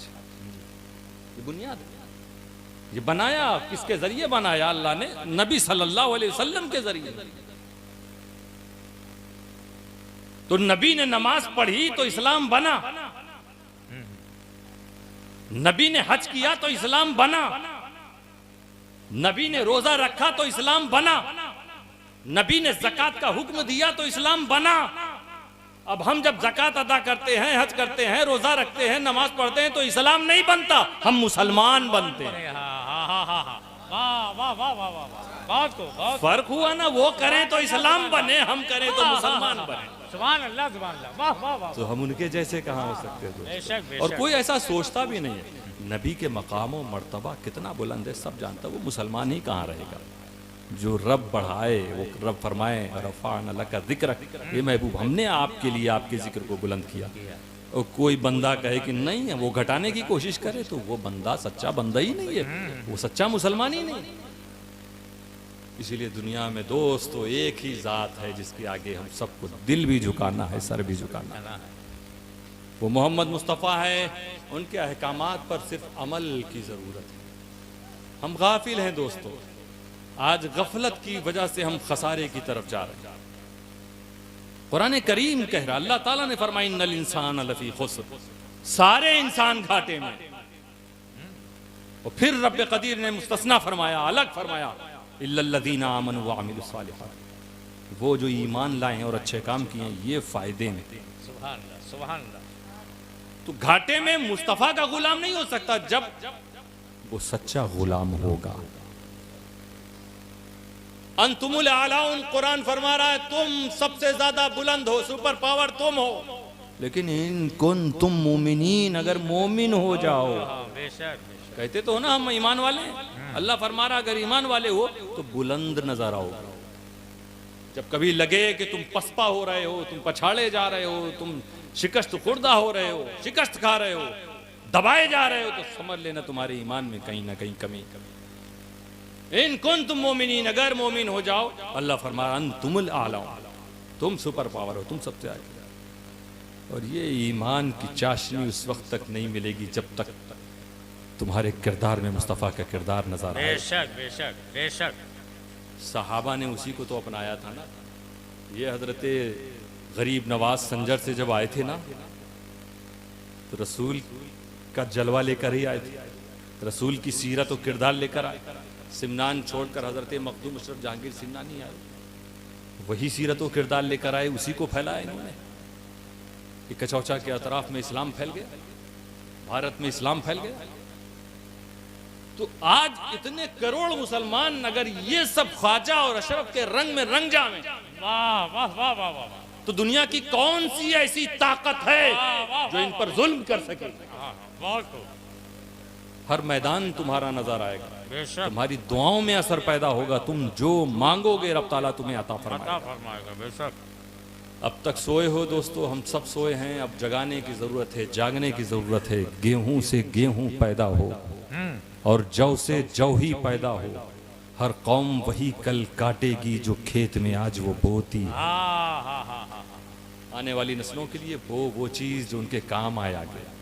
ये बुनियाद है। ये बनाया किसके जरिए बनाया? अल्लाह ने नबी सल्लल्लाहु अलैहि वसल्लम के जरिए। तो नबी ने नमाज पढ़ी तो इस्लाम बना, नबी ने हज किया तो इस्लाम बना, नबी ने रोजा रखा तो इस्लाम बना, नबी ने ज़कात का हुक्म दिया तो इस्लाम बना। अब हम जब ज़कात अदा करते हैं, हज करते हैं, रोजा रखते हैं, नमाज पढ़ते हैं तो इस्लाम नहीं बनता, हम मुसलमान बनते हैं। फर्क हुआ ना? वो करें तो इस्लाम बने, हम करें तो मुसलमान बने। सुभान अल्लाह, वाह वाह वाह। तो हम उनके जैसे कहाँ हो सकते थे? बेशक बेशक। और कोई ऐसा सोचता भी नहीं है। नबी के मकाम व मर्तबा कितना बुलंद है सब जानता। वो मुसलमान ही कहाँ रहेगा जो रब बढ़ाए, वो रब फरमाए रफ़अना लका ज़िक्रक, ये महबूब हमने आपके लिए आपके जिक्र को बुलंद किया। और कोई बंदा कहे कि नहीं है, वो घटाने की कोशिश करे तो वो बंदा सच्चा बंदा ही नहीं है, वो सच्चा मुसलमान ही नहीं। इसीलिए दुनिया में दोस्तों एक ही ज़ात है जिसके आगे हम सबको दिल भी झुकाना है, सर भी झुकाना है, वो मोहम्मद मुस्तफ़ा है। उनके अहकामात पर सिर्फ अमल की ज़रूरत है। हम गाफिल हैं दोस्तों, आज गफलत की वजह से हम खसारे की तरफ जा रहे हैं। कुरान करीम कह रहा, अल्लाह ताला ने फरमाया इन्नल इंसान लफी खुस्र, सारे इंसान घाटे में। और फिर रब्बे कदीर ने मुस्तस्ना फरमाया, अलग फरमाया इल्लल्लज़ीना आमनू व अमिलुस सालिहात, वो जो ईमान लाए हैं और अच्छे काम किए ये फायदे में। सुभान अल्लाह, सुभान अल्लाह। तो घाटे में मुस्तफा का गुलाम नहीं हो सकता जब वो सच्चा गुलाम होगा। अंतुमुल आलाउन, कुरान फरमा रहा है तुम सबसे ज्यादा बुलंद हो, सुपर पावर तुम हो। लेकिन इन कुन तुम मोमिनीन, अगर मोमिन हो जाओ। कहते तो हो ना हम ईमान वाले हैं, अल्लाह फरमा रहा अगर ईमान वाले हो तो बुलंद नजर आओ। जब कभी लगे कि तुम पसपा हो रहे हो, तुम पछाड़े जा रहे हो, तुम शिकस्त खुर्दा हो रहे हो, शिकस्त खा रहे हो, दबाए जा रहे हो, तो समझ लेना तुम्हारे ईमान में कहीं ना कहीं कमी। इन कुन तुम मोमिनीन, अगर मोमिन हो जाओ, अल्लाह फरमा अंतुमुल आला, तुम सुपर पावर हो, तुम सबसे आगे। और ये ईमान की चाशनी उस वक्त तक नहीं मिलेगी जब तक तुम्हारे किरदार में मुस्तफ़ा का किरदार नजर आए। बेशक बेशक बेशक। सहाबा ने उसी को तो अपनाया था ना। ये हजरत गरीब नवाज संजर से जब आए थे ना, तो रसूल का जलवा लेकर ही आए थे, रसूल की सीरत और किरदार लेकर आए। सिमनान छोड़कर हजरत मखदूम अशरफ जहांगीर सिमनानी आए, वही सीरत और किरदार लेकर आए, उसी को फैलाया इन्होंने। कचौचा के अतराफ में इस्लाम फैल गया, भारत में इस्लाम फैल गया। तो आज इतने करोड़ मुसलमान अगर ये सब ख्वाजा और अशरफ के रंग में रंग जाएं, वाह वाह वाह वाह वाह, तो दुनिया की कौन सी ऐसी ताकत है जो इन पर जुल्म कर सके। हर मैदान तुम्हारा नजर आएगा, तुम्हारी दुआओं में असर पैदा होगा, तुम जो मांगोगे रब ताला तुम्हें अता फरमाएगा। बेशक। अब तक सोए हो दोस्तों, हम सब सोए हैं, अब जगाने की जरूरत है, जागने की जरूरत है। गेहूं से गेहूं पैदा हो और जौ से जौ ही पैदा हो। हर कौम वही कल काटेगी जो खेत में आज वो बोती। आने वाली नस्लों के लिए वो चीज जो उनके काम आया गया।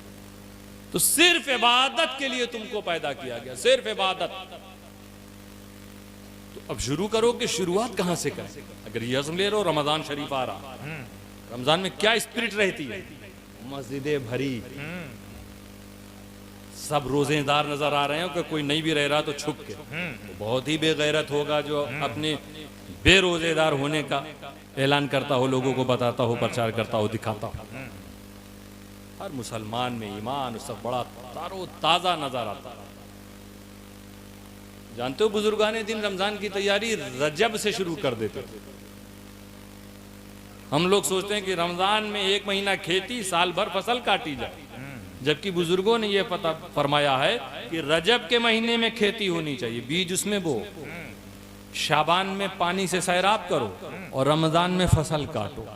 तो सिर्फ इबादत के लिए तुमको पैदा किया गया, सिर्फ इबादत। तो अब शुरू करो कि शुरुआत कहां से करें। अगर ये अज़्म ले लो, रमजान शरीफ आ रहा, रमजान में क्या स्पिरिट रहती है, मस्जिदें भरी, सब रोजेदार नजर आ रहे हैं, कि कोई नहीं भी रह रहा तो छुप के। तो बहुत ही बेगैरत होगा जो अपने बेरोजेदार होने का ऐलान करता हो, लोगों को बताता हो, प्रचार करता हो, दिखाता हो। हर मुसलमान में ईमान सब बड़ा तारो ताजा नजर आता। जानते हो बुजुर्गाने दिन रमजान की तैयारी रजब से शुरू कर देते थे। हम लोग सोचते हैं कि रमजान में एक महीना खेती, साल भर फसल काटी जाए, जबकि बुजुर्गों ने यह पता फरमाया है कि रजब के महीने में खेती होनी चाहिए, बीज उसमें बो, शाबान में पानी से सैराब करो और रमजान में फसल काटो।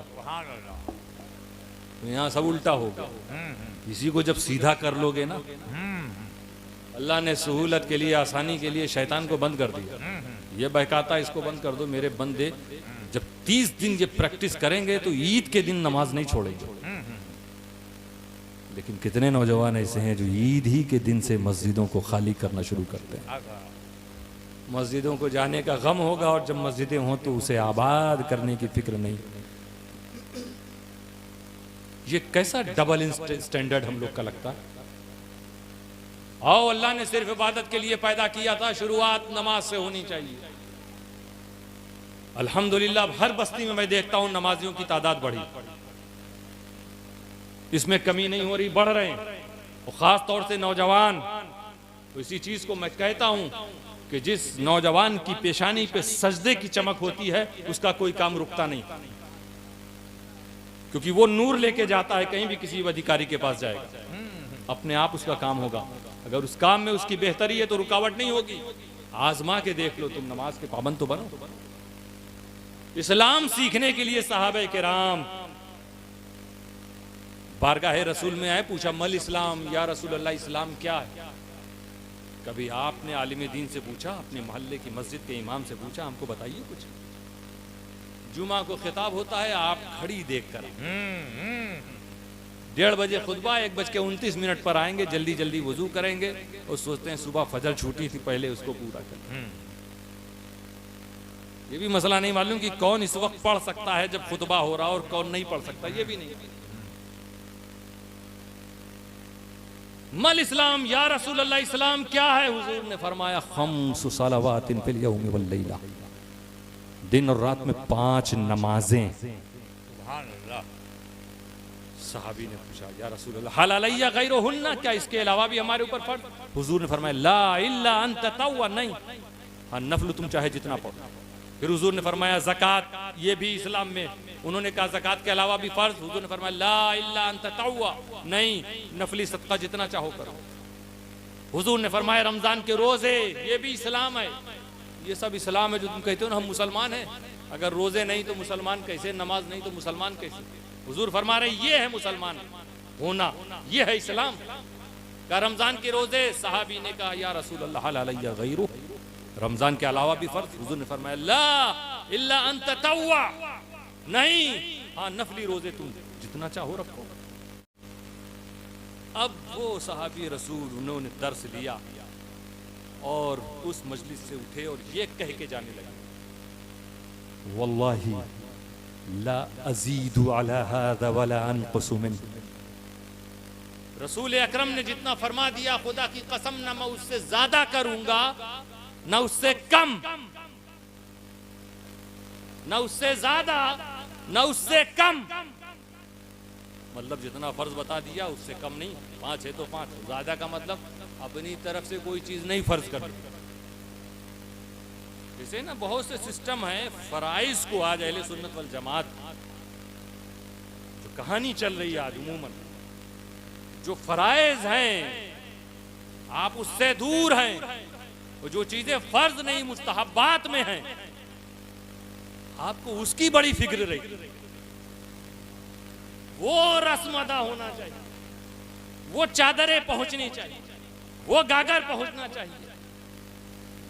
तो यहाँ सब उल्टा होगा। इसी को जब सीधा कर लोगे ना, अल्लाह ने सहूलत के लिए, आसानी के लिए शैतान को बंद कर दिया। ये बहकाता इसको बंद कर दो। मेरे बंदे जब 30 दिन ये प्रैक्टिस करेंगे तो ईद के दिन नमाज नहीं छोड़ेंगे। लेकिन कितने नौजवान ऐसे हैं जो ईद ही के दिन से मस्जिदों को खाली करना शुरू करते हैं। मस्जिदों को जाने का गम होगा और जब मस्जिदें हों तो उसे आबाद करने की फिक्र नहीं। ये कैसा डबल स्टैंडर्ड हम लोग का लगता है। आओ, अल्लाह ने सिर्फ इबादत के लिए पैदा किया था, शुरुआत नमाज से होनी चाहिए। अल्हम्दुलिल्लाह हर बस्ती में मैं देखता हूं नमाजियों की तादाद बढ़ी, इसमें कमी नहीं हो रही, बढ़ रहे हैं। और खास तौर से नौजवान। तो इसी चीज को मैं कहता हूं कि जिस नौजवान की पेशानी पे सजदे की चमक होती है उसका कोई काम रुकता नहीं, क्योंकि वो नूर लेके जाता है। कहीं भी किसी अधिकारी के पास जाएगा, अपने आप उसका काम होगा। अगर उस काम में उसकी बेहतरी है तो रुकावट नहीं होगी। आजमा के देख लो, तुम नमाज के पाबंद तो बनो। इस्लाम सीखने के लिए सहाबे किराम बारगाह रसूल में आए, पूछा मल इस्लाम, या रसूल अल्लाह इस्लाम क्या है? कभी आपने आलिम दीन से पूछा, अपने मोहल्ले की मस्जिद के इमाम से पूछा, हमको बताइए कुछ। जुमा को खिताब होता है, आप खड़ी देखकर 1:30 बजे खुतबा, 1:29 पर आएंगे, जल्दी जल्दी वजू करेंगे और सोचते हैं सुबह फजर छूटी थी, पहले उसको पूरा कर। ये भी मसला नहीं मालूम कि कौन इस वक्त पढ़ सकता है जब खुतबा हो रहा और कौन नहीं पढ़ सकता, ये भी नहीं। मल इस्लाम, या रसूल अल्लाह इस्लाम क्या है? हुजूर ने फरमाया खम्सु सलावातिन फिल यौमि वल लैला, दिन और रात में 5 नमाजें। सुभान अल्लाह। सहाबी ने पूछा या रसूल अल्लाह हल अलैया गैरुहुन्ना, क्या इसके अलावा भी हमारे ऊपर फर्ज? हुजूर ने फरमाया ला इल्ला अन ततव्वा, नहीं, हाँ नफल तुम चाहे जितना पढ़ो। फिर हुजूर ने फरमाया ज़कात, ये भी इस्लाम में, उन्होंने कहा ज़कात के अलावा भी फर्ज। हुजूर ने फरमाया ला इल्ला अन ततव्वा, नहीं, नफली सदका जितना चाहो करो। हुजूर ने फरमाया रमजान के रोजे, ये भी इस्लाम है। ये सब इस्लाम है जो तुम कहते हो ना हम मुसलमान हैं। अगर रोजे नहीं तो मुसलमान कैसे, नमाज नहीं तो मुसलमान कैसे? हुजूर फरमा रहे ये है मुसलमान होना, ये है इस्लाम का। रमजान के रोजे, सहाबी ने कहा या रसूल अल्लाह हल अलैया गैरु, रमजान के अलावा भी फर्ज? हुजूर ने फरमाया ला इल्ला अन ततव्वा, नहीं, हाँ नफली रोजे तुम जितना चाहो रखो। अब वो सहाबी रसूल, उन्होंने दर्स लिया और उस मजलिस से उठे और ये कह के जाने लगे वल्लाही ला अजीदु अला हादा वला अनकुसु मिन। रसूल अकरम ने जितना फरमा दिया, खुदा की कसम, ना मैं उससे ज्यादा करूंगा ना उससे कम, ना उससे ज्यादा ना उससे कम। मतलब जितना फर्ज बता दिया उससे कम नहीं, 5 है तो 5, ज्यादा का मतलब अपनी तरफ से कोई चीज नहीं फर्ज कर। जैसे ना बहुत से सिस्टम है फराइज को आज अहले सुन्नत वल जमात, जो कहानी चल रही है आज उमूमन, जो फराइज हैं आप उससे दूर हैं, और जो चीजें फर्ज नहीं मुस्तहब्बात में हैं आपको उसकी बड़ी फिक्र रही। वो रस्म अदा होना चाहिए, वो चादरें पहुंचनी चाहिए, वो गागर पहुंचना चाहिए,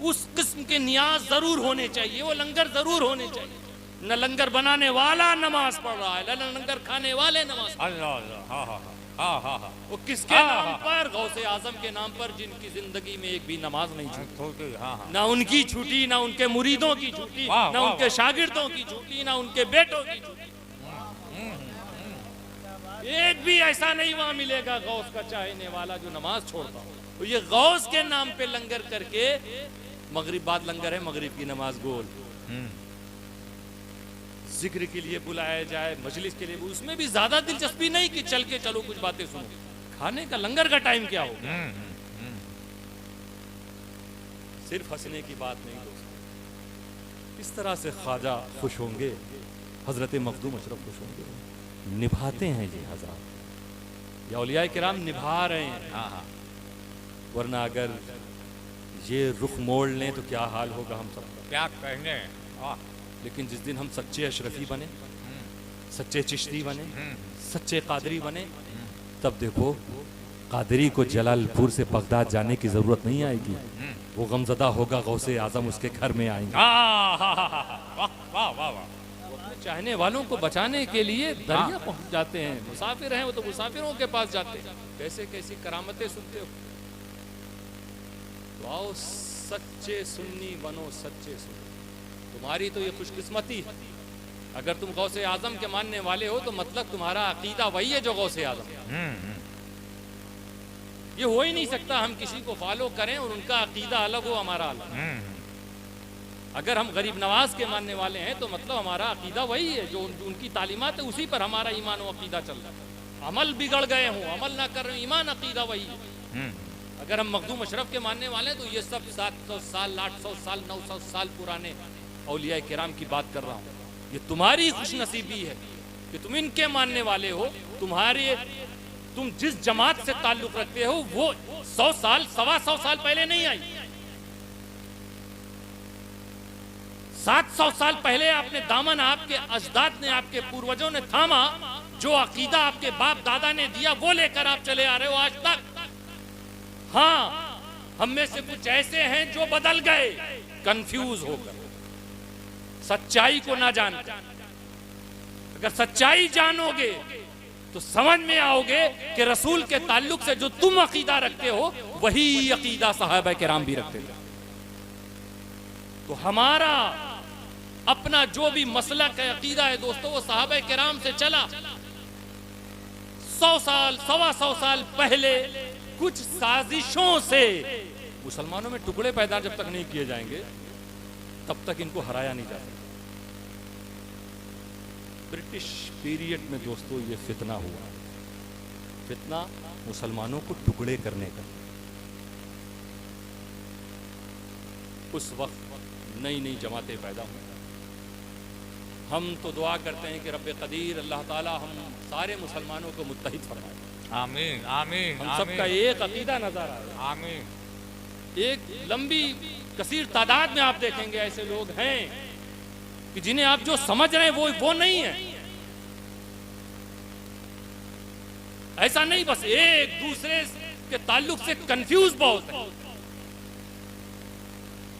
उस किस्म के नियाज जरूर होने चाहिए, वो लंगर जरूर होने चाहिए। न लंगर बनाने वाला नमाज पढ़ रहा है, न लंगर खाने वाले नमाज पढ़ रहा है। हाँ हाँ हाँ हाँ हाँ, वो किसके नाम पर? गौसे आजम के नाम पर, जिनकी जिंदगी में एक भी नमाज नहीं छूटी। ना उनकी छूटी, ना उनके मुरीदों की छूटी, ना उनके शागिर्दों की छूटी, ना उनके बेटों की छूटी। एक भी ऐसा नहीं वहां मिलेगा गौस का चाहने वाला जो नमाज छोड़ता हो। तो ये गौस के नाम पे लंगर करके, मगरिब बाद लंगर है, मगरिब की नमाज गोल, जिक्र के लिए बुलाया जाए, मजलिस के लिए, उसमें भी ज्यादा दिलचस्पी नहीं कि चल के चलो कुछ बातें सुनो। खाने का लंगर का टाइम क्या होगा? सिर्फ हंसने की बात नहीं दोस्तों। इस तरह से ख्वाजा खुश होंगे, हजरत मखदूम अशरफ खुश होंगे। निभाते हैं ये हज़रात, या औलिया किराम निभा रहे हैं। वरना अगर ये रुख मोड़ लें तो क्या हाल होगा हम सब, क्या कहने। लेकिन जिस दिन हम सच्चे अशरफी बने, सच्चे चिश्ती बने, सच्चे कादरी बने, तब देखो कादरी को जलालपुर से बगदाद जाने की जरूरत नहीं आएगी। वो गमजदा होगा, गौसे आजम उसके घर में आएंगे। चाहने वालों को बचाने के लिए दरिया पहुंच जाते हैं। मुसाफिर हैं वो तो मुसाफिरों के पास जाते हैं। कैसे कैसी करामतें सुनते हो। तो आओ सच्चे सुन्नी बनो, सच्चे सुन्नी। तुम्हारी तो ये खुशकिस्मती है, अगर तुम गौसे आजम के मानने वाले हो तो मतलब तुम्हारा अकीदा वही है जो गौसे आजम है। ये हो ही नहीं सकता हम किसी को फॉलो करें और उनका अकीदा अलग हो, हमारा अलग। अगर हम गरीब नवाज के मानने वाले हैं तो मतलब हमारा अकीदा वही है, जो उनकी तालीमात है उसी पर हमारा ईमान और अकीदा चल रहा है। अमल बिगड़ गए हों, अमल ना कर रहे, ईमान अकीदा वही है। अगर हम मखदूम अशरफ के मानने वाले हैं तो ये सब 700 साल 800 साल 900 साल पुराने औलिया किराम की बात कर रहा हूँ। ये तुम्हारी खुशनसीबी है कि तुम इनके मानने वाले हो। तुम जिस जमात से ताल्लुक रखते हो वो 100 साल 125 साल पहले नहीं आई, 700 साल पहले आपने दामन, आपके अजदाद ने, आपके पूर्वजों ने थामा। जो अकीदा आपके बाप दादा ने दिया वो लेकर आप चले आ रहे हो आज तक। हाँ, हम में से कुछ ऐसे हैं जो बदल गए कंफ्यूज होकर, सच्चाई को ना जानकर। अगर सच्चाई जानोगे तो समझ में आओगे कि रसूल के ताल्लुक से जो तुम अकीदा रखते हो वही अकीदा सहाबा किराम भी रखते थे। तो हमारा अपना जो भी मसलक है, अकीदा है दोस्तों, वो सहाबा किराम से चला। 100 साल 125 साल पहले कुछ साजिशों से मुसलमानों में टुकड़े पैदा जब तक नहीं किए जाएंगे तब तक इनको हराया नहीं जा सकता। ब्रिटिश पीरियड में दोस्तों ये फितना हुआ, फितना मुसलमानों को टुकड़े करने का। उस वक्त नई नई जमातें पैदा हुई। हम तो दुआ करते हैं कि रब्बे कदीर अल्लाह ताला हम सारे मुसलमानों को मुत्तहिद फरमाए। आमीन आमीन। हम सबका एक अकीदा नजर आए। आमीन। एक लंबी कसीर तादाद में आप देखेंगे ऐसे लोग हैं कि जिन्हें आप जो समझ रहे हैं वो नहीं है। ऐसा नहीं, बस एक दूसरे के ताल्लुक से कंफ्यूज बहुत है।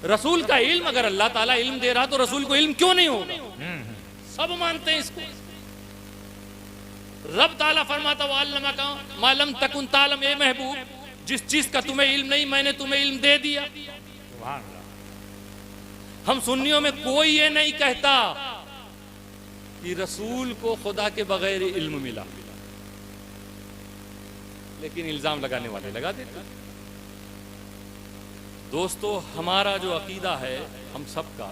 रसूल का इल्म, अगर अल्लाह ताला इल्म दे रहा तो रसूल को इल्म क्यों नहीं होगा? सब मानते हैं इसको। रब ताला फरमाता वअल्लमा का मालम तकुन तालम, ए महबूब, जिस चीज का तुम्हें इल्म नहीं मैंने तुम्हें इल्म दे दिया। हम सुन्नियों में कोई ये नहीं कहता कि रसूल को खुदा के बगैर इल्म मिला, लेकिन इल्जाम लगाने वाले लगा देते। दोस्तों, हमारा जो अकीदा है हम सबका,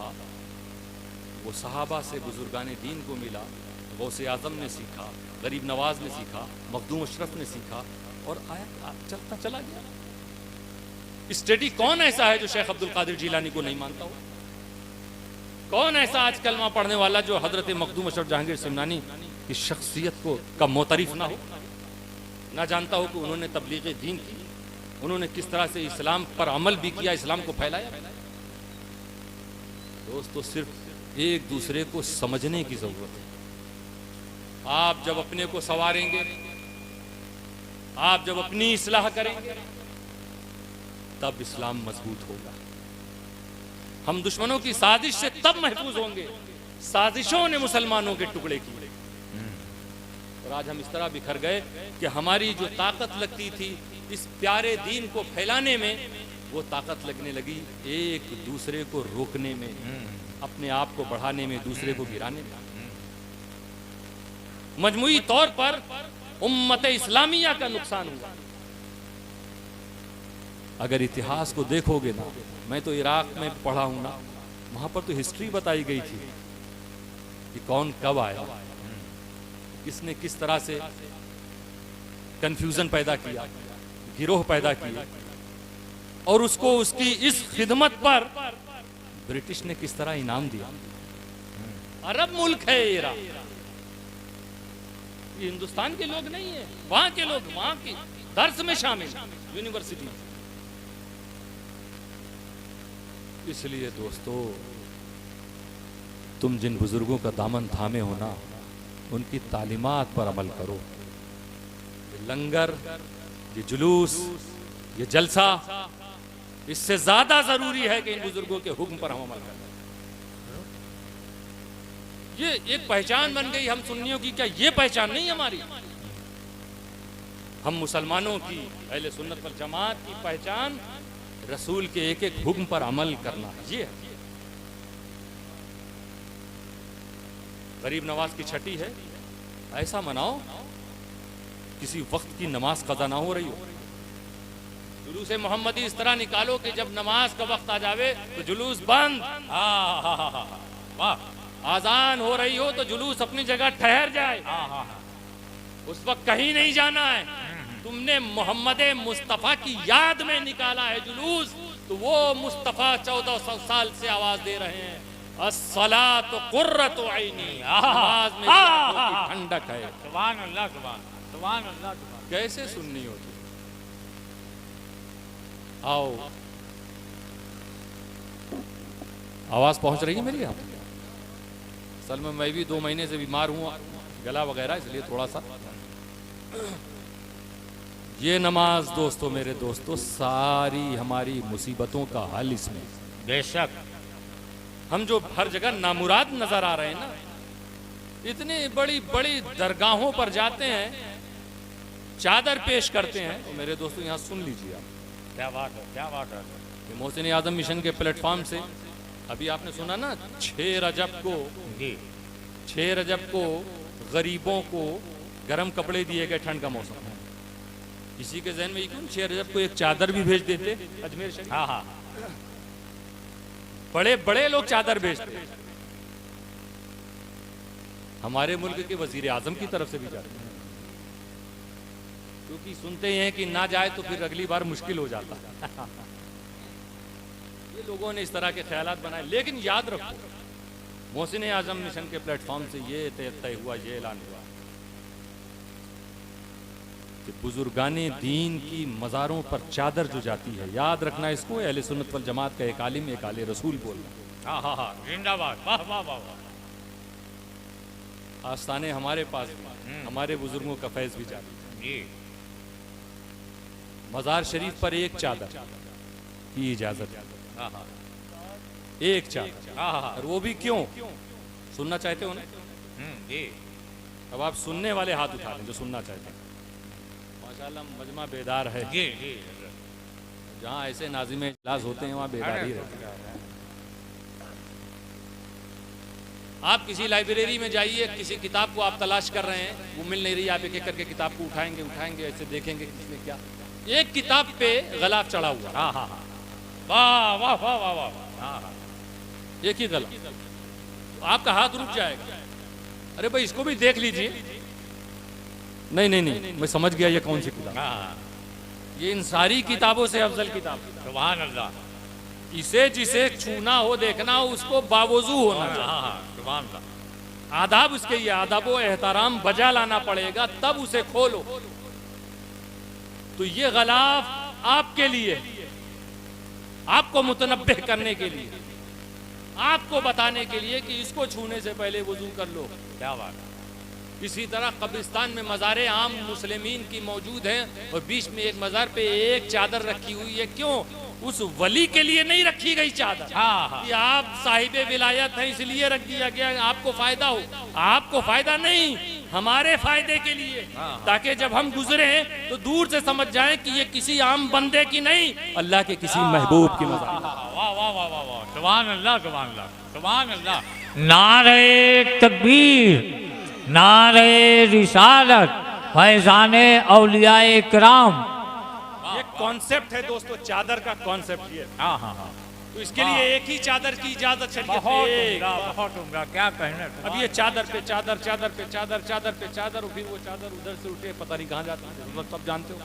वो सहाबा से बुजुर्गान दीन को मिला। गौसे आजम ने सीखा, गरीब नवाज ने सीखा, मखदूम अशरफ ने सीखा, और आया चलता चला गया। स्टडी कौन ऐसा है जो शेख अब्दुल कादिर जिलानी को नहीं मानता हो? कौन ऐसा आज कलमा पढ़ने वाला जो हजरत मखदूम अशरफ जहांगीर सिमनानी की शख्सियत को का मोतरिफ ना हो, ना जानता हो कि उन्होंने तबलीग दीन की, उन्होंने किस तरह से इस्लाम पर अमल भी किया, इस्लाम को फैलाया। दोस्तों, सिर्फ एक दूसरे को समझने की जरूरत है। आप जब अपने को संवारेंगे, आप जब अपनी इस्लाह करेंगे, तब इस्लाम मजबूत होगा। हम दुश्मनों की साजिश से तब महफूज होंगे, साजिशों ने मुसलमानों के टुकड़े किए। और आज हम इस तरह बिखर गए कि हमारी जो ताकत लगती थी इस प्यारे दीन को फैलाने में, वो ताकत लगने लगी एक दूसरे को रोकने में, अपने आप को बढ़ाने में, दूसरे को गिराने में। मजमूई तौर पर उम्मत इस्लामिया का नुकसान हुआ। अगर इतिहास को देखोगे ना, मैं तो इराक में पढ़ा हूं ना, वहां पर तो हिस्ट्री बताई गई थी कि कौन कब आया, किसने किस तरह से कंफ्यूजन पैदा किया, गिरोह पैदा किया, और उसको उसकी इस खिदमत पर ब्रिटिश ने किस तरह इनाम दिया। अरब मुल्क है इराक, ये हिंदुस्तान के लोग नहीं है, वहां के लोग, वहां की दर्स में शामिल, यूनिवर्सिटी। इसलिए दोस्तों, तुम जिन बुजुर्गों का दामन थामे हो ना, उनकी तालीमात पर अमल करो। ये लंगर, ये जुलूस, ये जलसा, इससे ज्यादा जरूरी है कि इन बुजुर्गों के हुक्म पर हम अमल करें। ये एक पहचान बन गई हम सुन्नियों की। क्या ये पहचान नहीं हमारी? हम मुसलमानों की, अहले सुन्नत वल जमात की पहचान रसूल के एक एक हुक्म पर अमल करना, ये है। गरीब नवाज की छठी है, ऐसा मनाओ किसी वक्त की नमाज कज़ा ना हो रही हो। जुलूस मोहम्मदी इस तरह निकालो कि जब नमाज का वक्त आ जावे तो जुलूस बंद, वाह, आजान हो रही हो तो जुलूस अपनी जगह ठहर जाए, उस वक्त कहीं नहीं जाना है। तुमने मोहम्मद मुस्तफ़ा की याद में निकाला है जुलूस, तो वो मुस्तफ़ा 1400 साल से आवाज दे रहे हैं, अस्सलातु कुर्रतु ऐनी, नमाज में आंखों की ठंडक है। सुभान अल्लाह, सुभान अल्लाह। कैसे सुन्नी होती? आओ, आवाज पहुंच रही है मेरी यहाँ? असल में मैं भी 2 महीने से बीमार हूँ, गला वगैरह, इसलिए थोड़ा सा। ये नमाज दोस्तों, मेरे दोस्तों, सारी हमारी मुसीबतों का हल इसमें। बेशक। हम जो हर जगह नामुराद नजर आ रहे हैं ना, इतनी बड़ी बड़ी दरगाहों पर जाते हैं, चादर पेश करते हैं, तो मेरे दोस्तों यहाँ सुन लीजिए आप, क्या बात है, क्या बात है। ये मोहसिन आजम मिशन के प्लेटफॉर्म से अभी आपने सुना ना, 6 रजब को जी 6 रजब को गरीबों को गर्म कपड़े दिए गए, ठंड का मौसम है। किसी के जहन में ये क्यों 6 रजब को एक चादर भी भेज देते अजमेर शरीफ? हाँ हाँ, बड़े बड़े लोग चादर भेजते, हमारे मुल्क के वजीर आजम की तरफ से भी जाते हैं, क्योंकि सुनते हैं कि ना जाए तो फिर अगली बार मुश्किल हो जाता है। ये लोगों ने इस तरह के ख्यालात बनाए। लेकिन याद रखो, मोहसिन आजम मिशन के प्लेटफॉर्म से ये तय हुआ, ये ऐलान हुआ कि बुजुर्गाने दीन की मज़ारों पर चादर जो जाती है, याद रखना इसको, अहले सुन्नत वल जमात का एक आलिम, एक आले रसूल बोल रहा है। हाँ हाँ हाँ, जिंदाबाद, वाह वाह वाह वाह। आस्थाने हमारे पास भी, हमारे बुजुर्गों का फैज़ भी जारी है। जी मज़ार शरीफ पर एक चादर की इजाज़त है, हाँ हाँ एक चादर। हाँ हाँ, और वो भी क्यों? सुनना चाहते हो ना? जी अब आप सुनने वाले हाथ उठा लें जो सुनना चाहते हैं। माशाल्लाह मजमा बेदार है। जी जी। जहाँ ऐसे नाज़िम इजलास होते हैं वहाँ बेदारी रहती है। आप किसी लाइब्रेरी में जाइए, किसी किताब को आप तलाश कर रहे हैं, वो मिल नहीं रही, आप एक एक करके किताब को उठाएंगे, ऐसे देखेंगे किसने क्या, एक किताब पे गलाफ चढ़ा हुआ। हाँ हाँ हाँ, वाह वाह वाह वाह वाह, हाँ हाँ, एक ही गला, तो आपका हाथ रुक जाएगा। अरे भाई इसको भी देख लीजिए। नहीं नहीं नहीं, मैं समझ गया ये कौन सी किताब। हाँ, ये इन सारी किताबों से अफजल किताब। सुभान अल्लाह। इसे जिसे छूना हो, देखना हो, उसको बावजू होना चाहिए। हाँ हाँ, सुभान अल्लाह। आदाब उसके ये आदाब व एहतराम बजा लाना पड़ेगा, तब उसे खोलो। तो ये गलाफ आपके लिए, आपको मुतनब्बे करने के लिए, आपको बताने के लिए कि इसको छूने से पहले वजू कर लो। क्या बात है। इसी तरह कब्रिस्तान में मज़ारे आम मुस्लिमीन की मौजूद हैं और बीच में एक मज़ार पे एक चादर रखी हुई है। क्यों? उस वली के लिए नहीं रखी गई चादर। हाँ हाँ, कि आप साहिबे विलायत हैं इसलिए रख दिया गया, आपको फायदा हो। आपको फायदा नहीं, हमारे फायदे के लिए, ताकि जब हम गुजरे तो दूर से समझ जाएं कि ये किसी आम बंदे की नहीं, अल्लाह के किसी महबूब की मज़ार। वाह वाह वाह वाह वाह, सुभान अल्लाह, सुभान अल्लाह, सुभान अल्लाह। नारे तकबीर, नारे रिसालत, फैज़ाने औलियाए किराम। ये कॉन्सेप्ट है दोस्तों, चादर का कॉन्सेप्ट ये। हाँ हाँ हाँ, तो इसके लिए एक ही चादर की इजाजत शरीयत बहुत में। उम्दा, बहुत उम्दा, क्या कहने। अब ये चादर पे चादर, चादर पे चादर, चादर पे चादर, और फिर वो चादर उधर से उठे, पता नहीं कहाँ जाती है, मतलब सब जानते हो।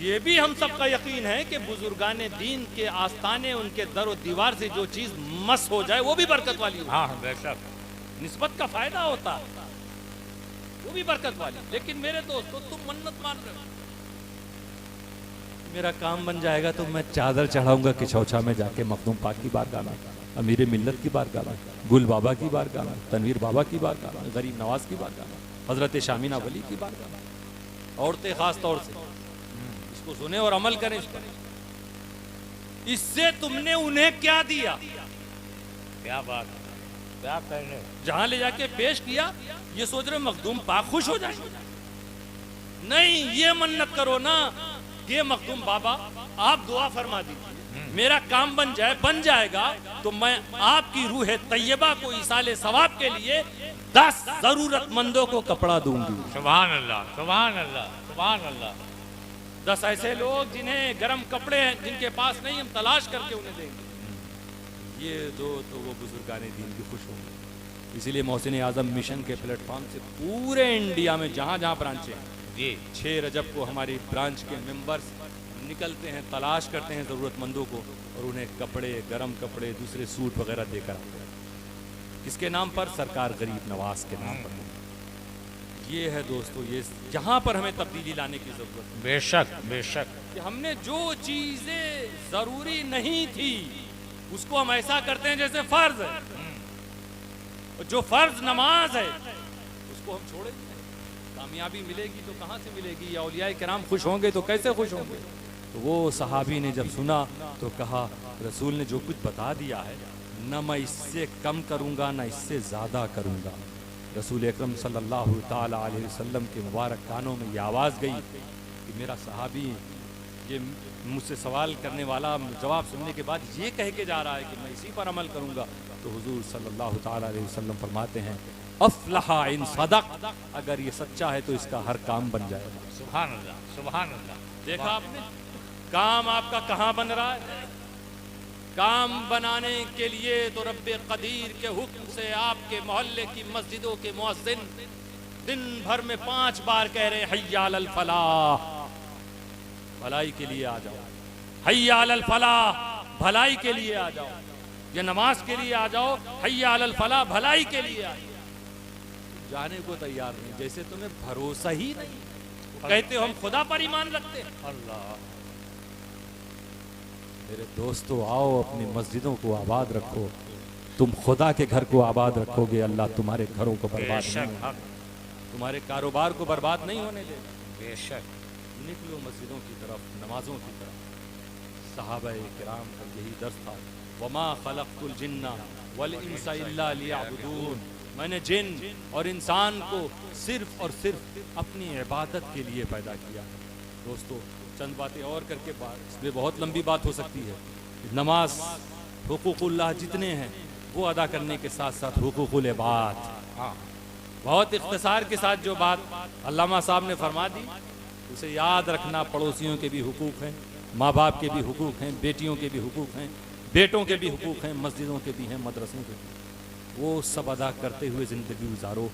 ये भी हम सबका यकीन है कि बुजुर्गाने दीन के आस्थाने, उनके दर और दीवार से जो चीज मस हो जाए वो भी बरकत वाली हो। हाँ बेशक, निस्बत का फायदा होता है, वो भी बरकत वाली। लेकिन मेरे दोस्तों, तुम मन्नत मान रहे हो, मेरा काम बन जाएगा तो मैं चादर चढ़ाऊंगा किछौछा में जाके मखदूम पाक की बारगाह में, अमीर मिल्लत की बारगाह में, गुल बाबा की बारगाह में, तनवीर बाबा की बारगाह में, गरीब नवाज की बारगाह में, हजरत शामीना वली की बारगाह में। औरतें खास तौर से इसको सुने और अमल करें इस पर। इससे तुमने उन्हें क्या दिया? क्या बात है, क्या कहने। जहां ले जाके पेश किया, ये सोच रहे मखदूम पाक खुश हो जाए? नहीं, ये मन्नत करो ना, ये मखदूम बाबा आप दुआ फरमा दीजिए, मेरा काम बन जाए, बन जाएगा तो मैं आपकी रूह तैयबा को इसाले सवाब के लिए 10 जरूरतमंदों को कपड़ा दूंगी। सुभान अल्लाह, सुभान अल्लाह, सुभान अल्लाह। 10 ऐसे लोग जिन्हें गर्म कपड़े हैं, जिनके पास नहीं, हम तलाश करके उन्हें देंगे। ये दो तो वो बुजुर्गाने दीन की खुश होंगे। इसीलिए मोहसिन आजम मिशन के प्लेटफॉर्म से पूरे इंडिया में जहाँ जहाँ ब्रांचें हैं, जी 6 रजब को हमारी ब्रांच के मेंबर्स निकलते हैं, तलाश करते हैं ज़रूरतमंदों को और उन्हें कपड़े, गरम कपड़े, दूसरे सूट वगैरह देकर आते हैं। किसके नाम पर? सरकार गरीब नवाज के नाम पर। ये है दोस्तों, ये यहाँ पर हमें तब्दीली लाने की जरूरत है। बेशक बेशक। कि हमने जो चीजें जरूरी नहीं थी उसको हम ऐसा करते हैं जैसे फर्ज है, और जो फर्ज नमाज है उसको हम छोड़ेंगे। कामयाबी मिलेगी तो कहाँ से मिलेगी? या औलिया किराम खुश होंगे तो कैसे खुश होंगे? तो वो सहाबी ने जब सुना तो कहा रसूल ने जो कुछ बता दिया है न मैं इससे कम करूँगा न इससे ज़्यादा करूँगा। रसूल अकरम सल्लल्लाहु ताला अलैहि वसल्लम के मुबारक कानों में ये आवाज़ गई कि मेरा सहाबी ये मुझसे सवाल करने वाला जवाब सुनने के बाद ये कह के जा रहा है कि मैं इसी पर अमल करूँगा। तो हुजूर सल्लल्लाहु ताला अलैहि वसल्लम फरमाते हैं अफ़लहा इन सदक़, अगर ये सच्चा है तो इसका हर काम बन जाएगा। सुभान अल्लाह सुभान अल्लाह। देखा आपने काम आपका कहाँ बन रहा है? काम बनाने के लिए तो रब्बे कदीर के हुक्म से आपके मोहल्ले की मस्जिदों के मुअज्जिन दिन भर में 5 बार कह रहे हय्या अलल फलाह, भलाई के लिए आ जाओ, हय्या अलल फलाह, भलाई के लिए आ जाओ, या नमाज के लिए आ जाओ, हय्या अलल फलाह, भलाई के लिए आ जाओ। जाने को तैयार नहीं, जैसे तुम्हें भरोसा ही नहीं। कहते हो हम खुदा पर ईमान रखते हैं। अल्लाह। मेरे दोस्तों आओ अपनी मस्जिदों को आबाद रखो, तुम खुदा के घर को आबाद रखोगे, अल्लाह तुम्हारे घरों को बर्बाद नहीं होने, तुम्हारे कारोबार को बर्बाद नहीं होने देगा। बेशक। निकलो मस्जिदों की तरफ, नमाजों की तरफ। सहाबाए किराम का यही दर्स था, वमा खलक़तुल जिन्ना वल इंसा इल्ला लियअबुदून, मैंने जिन और इंसान को सिर्फ और सिर्फ अपनी इबादत के लिए पैदा किया। दोस्तों चंद बातें और करके इसमें बहुत लंबी बात हो सकती है। नमाज हुकूकुल्लाह जितने हैं वो अदा करने के साथ साथ हुकूकुल इबाद, बहुत इख्तिसार के साथ जो बात अल्लामा साहब ने फरमा दी उसे याद रखना। पड़ोसियों के भी हुकूक हैं, माँ बाप के भी हुकूक हैं, बेटियों के भी हुकूक हैं, बेटों के भी हुकूक हैं, मस्जिदों के भी हैं, मदरसों के भी, वो सब अदा करते हुए ज़िंदगी गुजारो।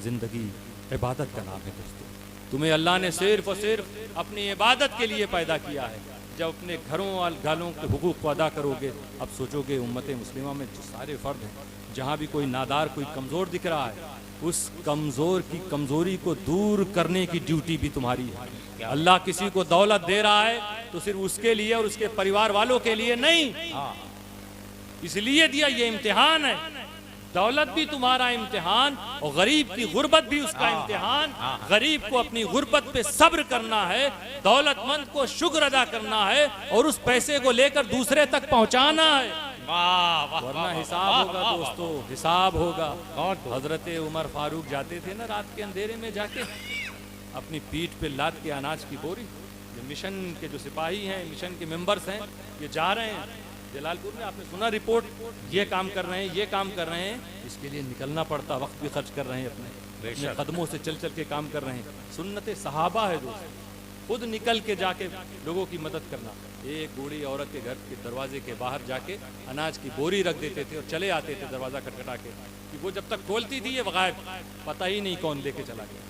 ज़िंदगी इबादत का नाम है दोस्तों। तुम्हें अल्लाह ने सिर्फ और सिर्फ अपनी इबादत के लिए पैदा किया है। जब अपने घरों और घालों के हुकूक को अदा करोगे, अब सोचोगे उम्मत मुस्लिमा में जो सारे फ़र्द हैं, जहाँ भी कोई नादार, कोई कमज़ोर दिख रहा है, उस कमज़ोर की कमज़ोरी को दूर करने की ड्यूटी भी तुम्हारी है। अल्लाह किसी को दौलत दे रहा है तो सिर्फ उसके लिए और उसके परिवार वालों के लिए नहीं, इसलिए दिया ये इम्तिहान है। दौलत भी तुम्हारा इम्तिहान और गरीब की गुर्बत भी उसका इम्तिहान। गरीब को अपनी गुर्बत पे सब्र करना है, दौलतमंद को शुक्र अदा करना है और उस पैसे को लेकर दूसरे तक पहुंचाना है, वरना हिसाब होगा दोस्तों, हिसाब होगा। हजरत उमर फारूक जाते थे ना रात के अंधेरे में जाके अपनी पीठ पे लाद के अनाज की बोरी, ये मिशन के जो सिपाही हैं, मिशन के मेंबर्स हैं, ये जा रहे हैं जलालपुर में, आपने सुना रिपोर्ट, ये काम कर रहे हैं, ये काम कर रहे हैं, इसके लिए निकलना पड़ता, वक्त भी खर्च कर रहे हैं, अपने कदमों से चल चल के काम कर रहे हैं। सुन्नत सहाबा है दोस्त, खुद निकल के जाके लोगों की मदद करना। एक बूढ़ी औरत के घर के दरवाजे के बाहर जाके अनाज की बोरी रख देते थे और चले आते थे दरवाज़ा खटखटा के, कि वो जब तक खोलती थी ये गायब, पता ही नहीं कौन लेके चला गया।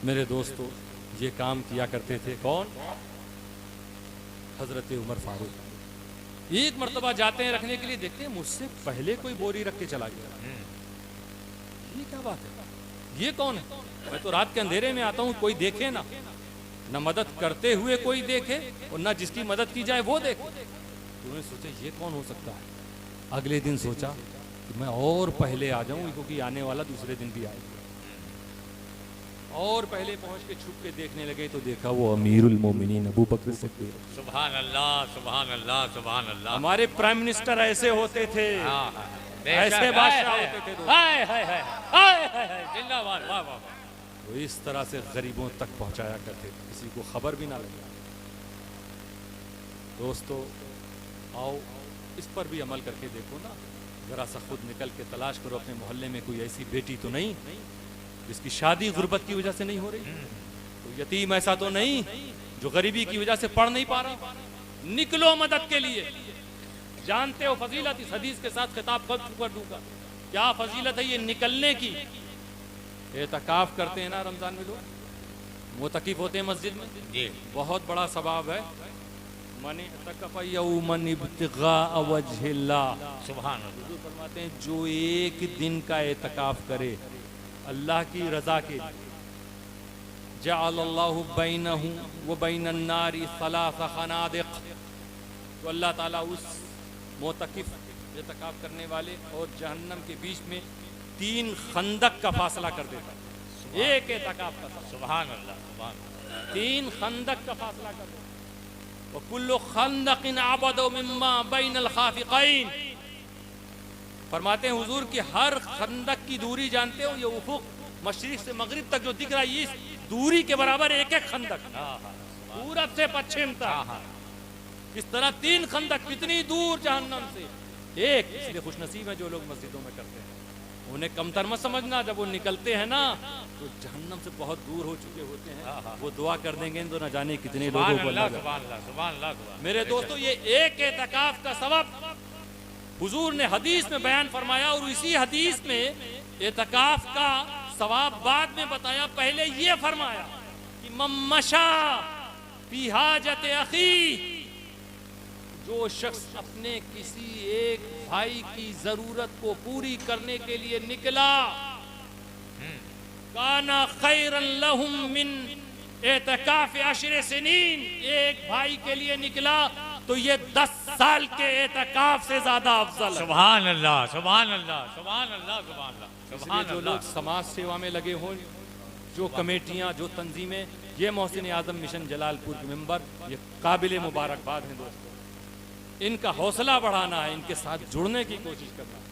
मेरे दोस्तों ये काम किया करते थे कौन? हजरत उमर फारूक। एक मर्तबा जाते हैं रखने के लिए, देखते हैं मुझसे पहले कोई बोरी रख के चला गया। ये क्या बात है? ये कौन है? मैं तो रात के अंधेरे में आता हूँ, कोई देखे ना, न मदद करते हुए कोई देखे और न जिसकी मदद की जाए वो देखे। तो मैं सोचा ये कौन हो सकता है। अगले दिन सोचा कि मैं और पहले आ जाऊं, क्योंकि आने वाला दूसरे दिन भी आएगा। और पहले पहुंच के छुप के देखने लगे तो देखा वो अमीरुल मोमिनीन अबू बकर सिद्दीक। सुभान अल्लाह सुभान अल्लाह सुभान अल्लाह। हमारे प्राइम मिनिस्टर ऐसे होते थे, ऐसे बादशाह होते थे। जिंदाबाद, वाह वाह। वो इस तरह से गरीबों तक पहुंचाया करते थे, किसी को खबर भी ना लगे। दोस्तों आओ इस पर भी अमल करके देखो ना, जरा सा खुद निकल के तलाश करो अपने मोहल्ले में कोई ऐसी बेटी तो नहीं जिसकी शादी गुर्बत की वजह से नहीं हो रही, तो यतीम ऐसा तो नहीं जो गरीबी की वजह से पढ़ नहीं पा रहा। निकलो मदद के लिए। जानते हो फजीलत, इस हदीस के साथ खिताब कर दूंगा, क्या फजीलत है ये निकलने की। एतकाफ करते हैं ना रमजान में लोग, मुतकिफ होते हैं मस्जिद में जी, बहुत बड़ा सवाब है। मनी तकफ़ यौमन इब्तिगा वजहिल्लाह, सुभान अल्लाह। फरमाते हैं जो एक दिन का एतकाफ करे अल्लाह की रजा के लिए। जअलल्लाहु बैनहु व बैनन नारी सलासा खनादिक, तो अल्लाह ताला उस मोतकिफ इत्काफ करने वाले और जहन्नम के बीच में 3 खंदक का फासला कर देता है। एक इत्काफ का, सुभान अल्लाह, सुभान अल्लाह। 3 खंदक का फासला कर देता है। व कुल्लु खंदकिन अबदु मिम्मा बैनल खाफिकैन, फरमाते हैं हुजूर कि हर खंदक की दूरी जानते हो, ये उफुक मशरिक से मगरिब तक जो दिख रहा है, इस दूरी के बराबर एक एक खंदक, पूरब से पश्चिम तक। इस तरह 3 खंदक, कितनी दूर जहन्नम से एक। इसलिए खुशनसीब है जो लोग मस्जिदों में करते हैं, उन्हें कमतर मत समझना। जब वो निकलते हैं ना तो जहन्नम से बहुत दूर हो चुके होते हैं, वो दुआ कर देंगे तो न जाने कितने लोगों को अल्लाह। सुभान अल्लाह। मेरे दोस्तों, ये एक एतकाफ का सबब हुजूर ने हदीस में बयान फरमाया, और इसी हदीस में एतकाफ का सवाब बाद में बताया। पहले ये फरमाया कि मम्मशा फी हाजत अखी, जो शख्स अपने किसी एक भाई की जरूरत को पूरी करने के लिए निकला, काना खैरन लहुम मिन एतकाफ अशर सिनीन, एक भाई के लिए निकला तो ये 10 साल के एतकाफ से ज्यादा अफजल है। सुभान अल्लाह, सुभान अल्लाह, सुभान अल्लाह, सुभान अल्लाह। जो लोग समाज सेवा में लगे हों, जो कमेटियां, जो तंजीमें, ये मोहसिन आजम मिशन जलालपुर के मेंबर, ये काबिल मुबारकबाद हैं दोस्तों। इनका हौसला बढ़ाना है, इनके साथ जुड़ने की कोशिश करना है।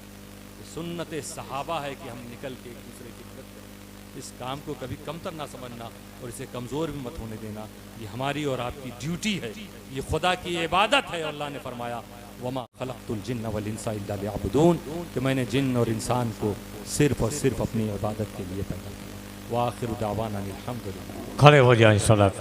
सुन्नत सहाबा है कि हम निकल के एक दूसरे की मदद करें। इस काम को कभी कमतर ना समझना और इसे कमज़ोर भी मत होने देना। ये हमारी और आपकी ड्यूटी है, ये खुदा की इबादत है। अल्लाह ने फरमाया वमा खलक़तुल जिन्न वल इंसा इल्ला लियअबुदून, कि मैंने जिन और इंसान को सिर्फ और सिर्फ अपनी इबादत के लिए पैदा किया। व आखिरु दावाना अनिल हम्दुलिल्लाह। खड़े हो जाए सलात।